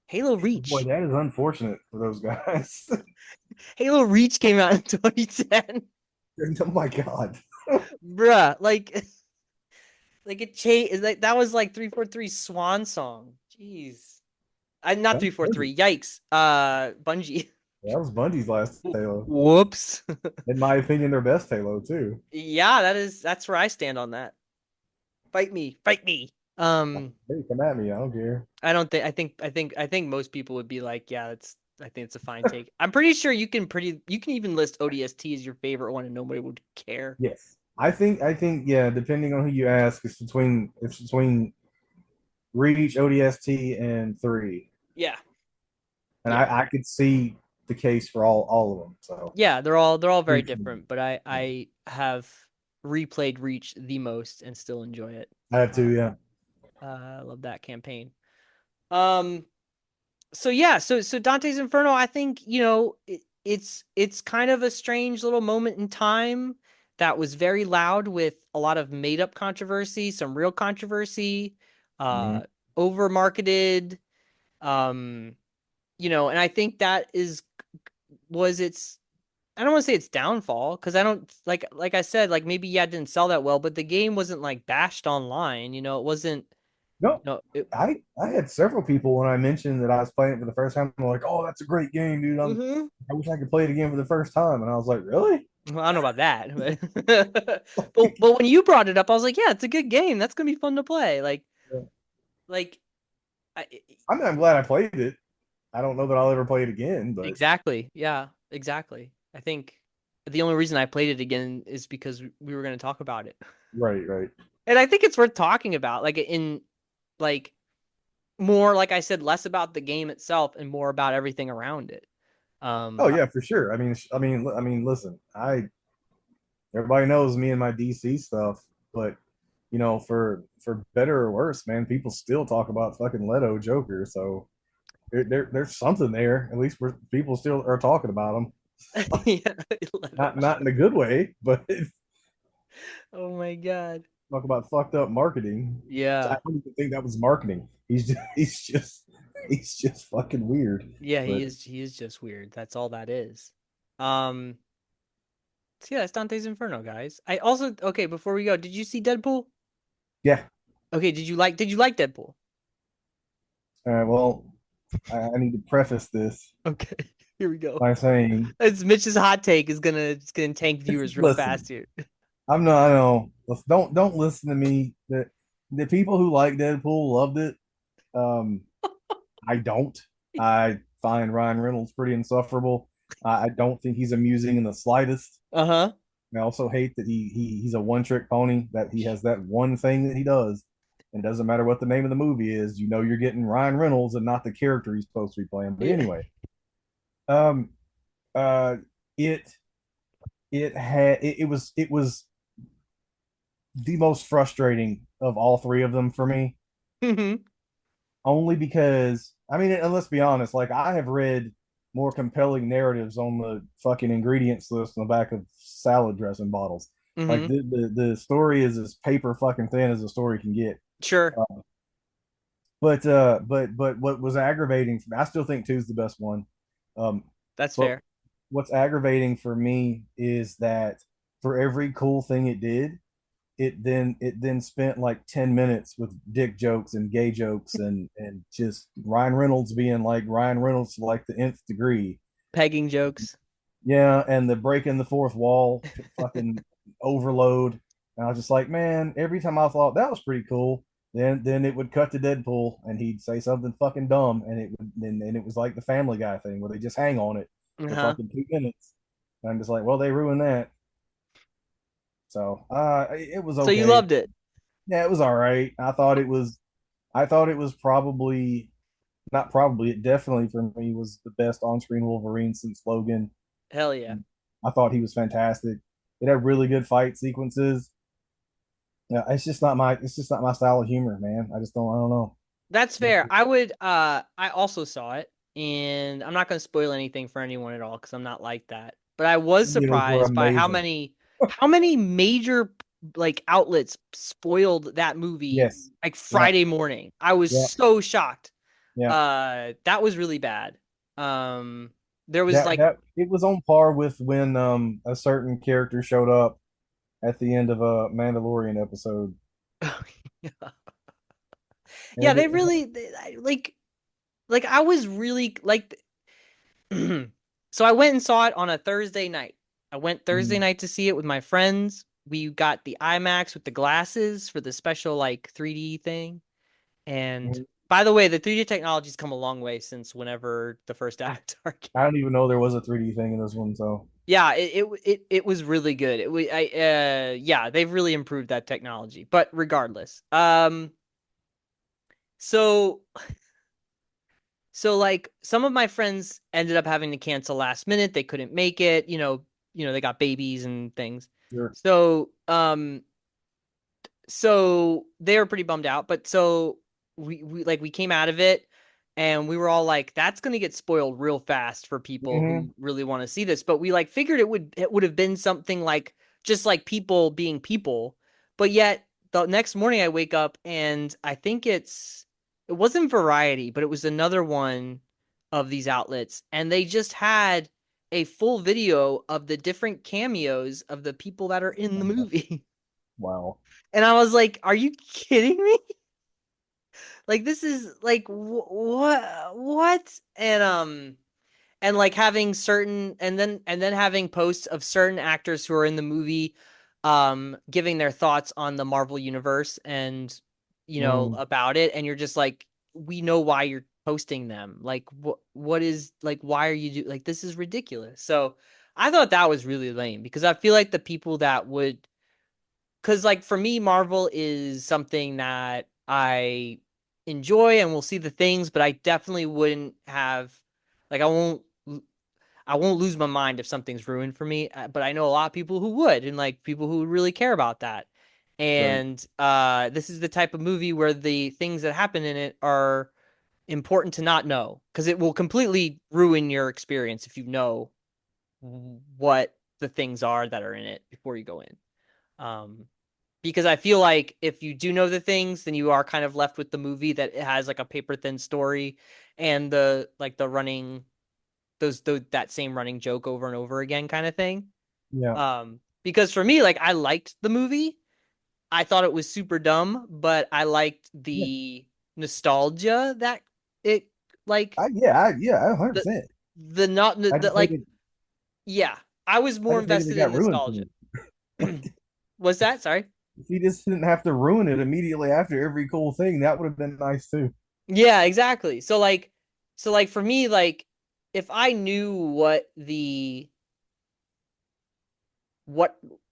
Halo Boy, Reach. that is unfortunate for those guys. Halo Reach came out in 2010. Oh my God. Bruh, like it changed like that was like 343 Swan Song. Jeez. I not That's crazy. 343. Yikes. Bungie. That was Bungie's last Halo. Whoops. In my opinion, their best Halo too. Yeah, that's where I stand on that. Fight me, fight me. Um, Hey, come at me. I don't care. I don't think I think most people would be like, yeah, that's I think it's a fine take. I'm pretty sure you can even list ODST as your favorite one and nobody would care. Yes. I think yeah, depending on who you ask, it's between Reach, ODST, and three. Yeah. And Yeah. I could see the case for all of them. So Yeah, they're all very three for me. different, but I have replayed Reach the most and still enjoy it. I have Uh, two, yeah. I love that campaign. Um, so yeah, so Dante's Inferno, I think, it's kind of a strange little moment in time that was very loud with a lot of made up controversy, some real controversy, Mhm. uh over marketed, um, and I think that is was its I don't want to say it's downfall because I don't like I said, like maybe yeah, it didn't sell that well, but the game wasn't like bashed online, it wasn't, No, it I had several people when I mentioned that I was playing it for the first time. They're like, "Oh, that's a great game, dude. Mhm. I wish I could play it again for the first time." And I was like, "Really?" Well, I don't know about that, but when you brought it up, I was like, yeah, it's a good game. That's gonna be fun to play. Like, I, I mean, I'm glad I played it. I don't know that I'll ever play it again, but exactly, yeah, exactly. I think the only reason I played it again is because we were gonna talk about it, right, right. and I think it's worth talking about. Like like more, like I said, less about the game itself and more about everything around it. Oh Um, yeah, for sure. I mean, listen, I everybody knows me and my DC stuff, but for better or worse, man, people still talk about fucking Leto Joker. So there's something there. At least people still are talking about him. yeah, Not in a good way, but oh my God, talk about fucked up marketing. I yeah. don't even think that was marketing. He's just fucking weird. Yeah, But he is just weird. That's all that is. Um, so yeah, that's Dante's Inferno, guys. I also okay, before we go, did you see Deadpool? yeah, Okay, did you like Deadpool? all right. Well, I need to preface this Okay, here we go. by saying, It's Mitch's hot take is gonna tank viewers real listen, fast here. I'm not. I know. Don't listen to me. The people who like Deadpool loved it. Um, I don't. I find Ryan Reynolds pretty insufferable. I don't think he's amusing in the slightest. Uh-huh. I also hate that he's a one trick pony. That he has that one thing that he does, and it doesn't matter what the name of the movie is. You know you're getting Ryan Reynolds and not the character he's supposed to be playing. But Yeah. anyway, um, uh, it it was the most frustrating of all three of them for me. Mhm. Only because I mean, and let's be honest, like I have read more compelling narratives on the fucking ingredients list on the back of salad dressing bottles. Like Mm-hmm. the story is as paper fucking thin as a story can get. Sure. Uh, but what was aggravating for me, I still think two is the best one. Um, That's but fair. what's aggravating for me is that for every cool thing it did, it then spent like 10 minutes with dick jokes and gay jokes and just Ryan Reynolds being like Ryan Reynolds to like the nth degree. Pegging jokes. Yeah, and the breaking the fourth wall fucking overload. And I was just like, man, every time I thought that was pretty cool, then it would cut to Deadpool and he'd say something fucking dumb and it was like the Family Guy thing where they just hang on it for Uh-huh. fucking 2 minutes. And I'm just like, well, they ruined that. So it was So you okay. loved it. Yeah, it was all right. I thought it was probably not probably, it definitely for me was the best on-screen Wolverine since Logan. Hell yeah. I thought he was fantastic. It had really good fight sequences. Yeah, it's just not my style of humor, man. I don't know. That's fair. I also saw it, and I'm not going to spoil anything for anyone at all because I'm not like that. But I was Studios were surprised by amazing. how many major like outlets spoiled that movie Yes. like Yeah. Friday morning. I was Yeah. so shocked. Yeah. That was really bad. Um there was That like that it was on par with when a certain character showed up at the end of a Mandalorian episode. yeah, Every like I was really like so I went and saw it on a Thursday night. I went Thursday mm, night to see it with my friends. We got the IMAX with the glasses for the special like 3D thing. And mm, by the way, the 3D technology's come a long way since whenever the first Avatar came. I don't even know there was a 3D thing in this one, so Yeah, it was really good. Yeah, they've really improved that technology. But regardless, so like some of my friends ended up having to cancel last minute. They couldn't make it, they got babies and things. sure. So they were pretty bummed out, but so we came out of it and we were all like that's going to get spoiled real fast for people Hmm. who really want to see this, but we like figured it would have been something like just like people being people. But yet the next morning I wake up and I think it wasn't Variety, but it was another one of these outlets and they just had a full video of the different cameos of the people that are in the movie. Wow. And I was like, "Are you kidding me? Like this is like what?" And like having certain and then having posts of certain actors who are in the movie giving their thoughts on the Marvel universe and Mm, about it and you're just like we know why you're posting them. Like what is like why are you like this is ridiculous. So I thought that was really lame because I feel like the people that would because like for me Marvel is something that I enjoy and will see the things but I definitely wouldn't have like I won't lose my mind if something's ruined for me but I know a lot of people who would and like people who would really care about that right. and this is the type of movie where the things that happen in it are important to not know because it will completely ruin your experience if you know what the things are that are in it before you go in um because I feel like if you do know the things, then you are kind of left with the movie that it has like a paper thin story and the like the running that same running joke over and over again kind of thing. Yeah. Because for me, like I liked the movie. I thought it was super dumb, but I liked Yeah. the nostalgia that it like Yeah, 100. the percent the not I the just hate like it. yeah. I was I more just hated it invested got in ruined for nostalgia. me. Like, Was that? Sorry. if he just didn't have to ruin it immediately after every cool thing, that would have been nice too. Yeah, exactly. So like for me, like if I knew what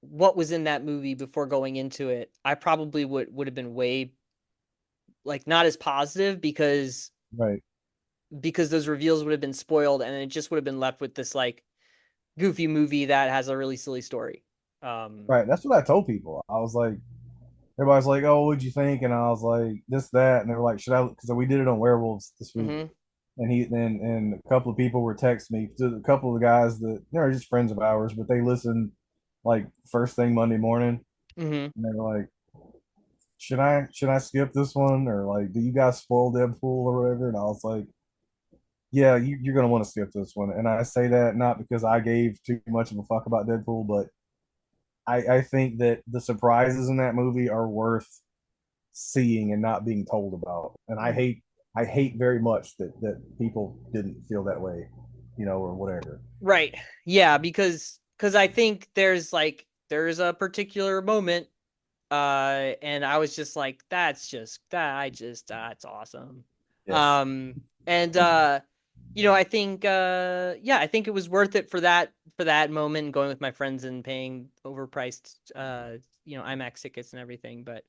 what was in that movie before going into it, I probably would have been way like not as positive Right. because those reveals would have been spoiled and it just would have been left with this like goofy movie that has a really silly story. Um, Right. That's what I told people. I was like, everybody's like, "Oh, what'd you think?" And I was like, "This, that," and they were like, "Should I?" Because we did it on werewolves this week, mhm. and a couple of people were texting me. A couple of the guys that they're just friends of ours, but they listen like first thing Monday morning, Hmm. and they're like, should I skip this one, or like, do you guys spoil Deadpool or whatever? And I was like, yeah, you're gonna want to skip this one. And I say that not because I gave too much of a fuck about Deadpool, but I think that the surprises in that movie are worth seeing and not being told about. And I hate very much that people didn't feel that way, or whatever. Right. Yeah, because I think there's a particular moment, and I was just like, that's awesome. Yes. And I think yeah, I think it was worth it for that moment, going with my friends and paying overpriced IMAX tickets and everything. But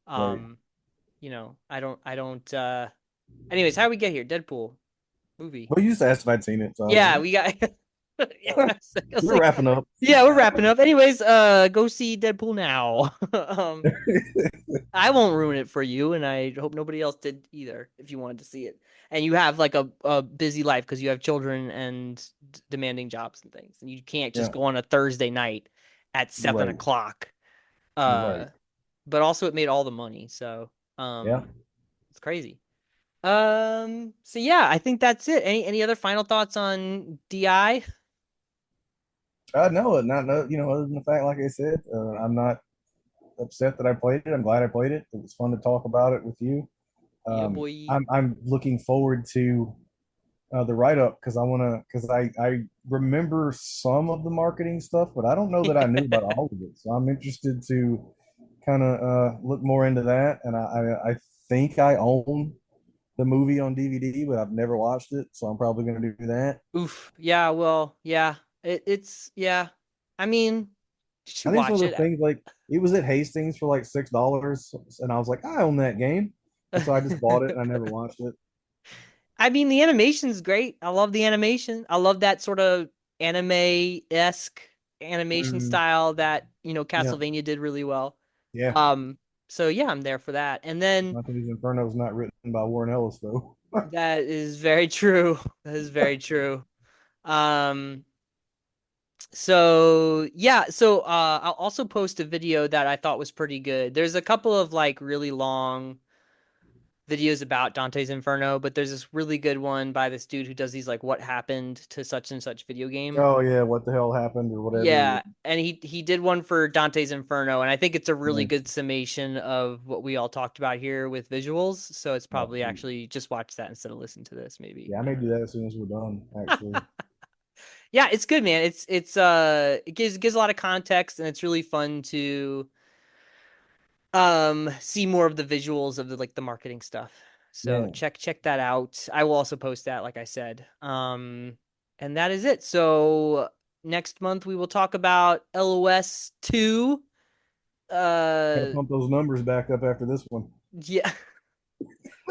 Right. um, I don't anyways, how do we get here? Deadpool movie. Well, you just asked if I'd seen it, so I was Yeah, we got yeah, I was we're like, wrapping up. yeah, we're wrapping up. Anyways, go see Deadpool now. I won't ruin it for you, and I hope nobody else did either if you wanted to see it. And you have like a busy life because you have children and demanding jobs and things, and you can't just Yeah, go on a Thursday night at you're seven right. o'clock. You're right. Uh, but also it made all the money, so Yeah. it's crazy. So yeah, I think that's it. Any other final thoughts on DI? No, not no, other than the fact, like I said, I'm not upset that I played it. I'm glad I played it. It was fun to talk about it with you. Yeah, boy. I'm looking forward to the write up because I remember some of the marketing stuff, but I don't know that I knew about all of it. So I'm interested to kind of look more into that. And I think I own the movie on DVD, but I've never watched it, so I'm probably going to do that. Oof. Yeah, well, yeah. It's yeah. I mean, you I should think it's one watch of it. those things like it was at Hastings for like $6, and I was like, I own that game, and so I just bought it and I never watched it. I mean, the animation's great. I love the animation. I love that sort of anime-esque animation Mm, style that, yeah, Castlevania did really well. yeah. Um, so yeah, I'm there for that. And then Dante's Inferno is not written by Warren Ellis though. that is very true. That is very true. Um, so yeah, I'll also post a video that I thought was pretty good. There's a couple of like really long videos about Dante's Inferno, but there's this really good one by this dude who does these like what happened to such and such video game. Oh yeah, what the hell happened or whatever. Yeah, and he did one for Dante's Inferno, and I think it's a really Yeah, good summation of what we all talked about here with visuals. So it's oh, probably sweet. actually just watch that instead of listen to this, maybe. Yeah, I I may don't do that as soon as we're done. know. Actually, Yeah, it's good, man. It gives a lot of context, and it's really fun to see more of the visuals of the marketing stuff. So yeah. check that out. I will also post that, like I said. And that is it. So next month we will talk about LOS 2. Got to Uh pump those numbers back up after this one. yeah.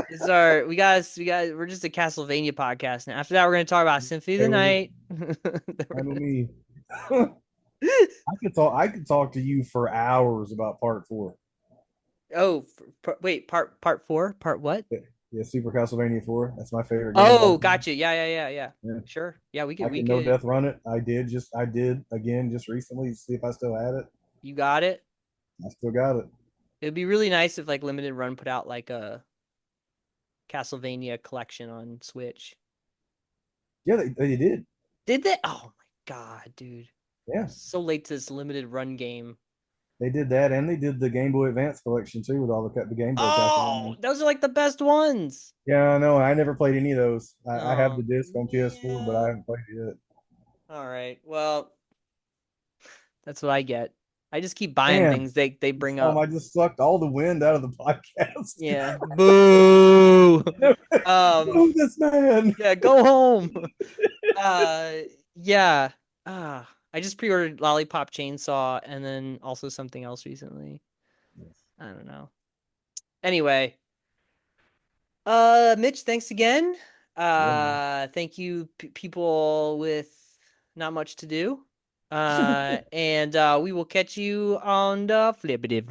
This is our we're just a Castlevania podcast now. After that we're gonna talk about Symphony of the Okay with it. Night. I know me. I could talk to you for hours about part four. Oh, wait, part four? Part what? Yeah, yeah, Super Castlevania 4. That's my favorite game of all Oh, time. gotcha. Yeah. Yeah. Sure. Yeah, we I could we can no could death run it. I did again just recently to see if I still had it. you got it. I still got it. It'd be really nice if like Limited Run put out like a Castlevania collection on Switch. Yeah, they did. Did they? Oh my God, dude. Yeah, So late to this Limited Run game. they did that, and they did the Game Boy Advance collection too with all the Game Boy Oh, Castlevania. those are like the best ones. Yeah, I know. I never played any of those. I have the Oh, disc on PS4, but I man. haven't played it yet. All right. Well, that's what I get. I just keep buying Man, things they bring Tom, up. I just sucked all the wind out of the podcast. Yeah. Boo. Um, Oh, this man. yeah, go home. Uh, yeah. I just pre-ordered Lollipop Chainsaw and then also something else recently. I don't know. Anyway, Mitch, thanks again. Yeah, man. Thank you, people with not much to do. And we will catch you on the flippity flip.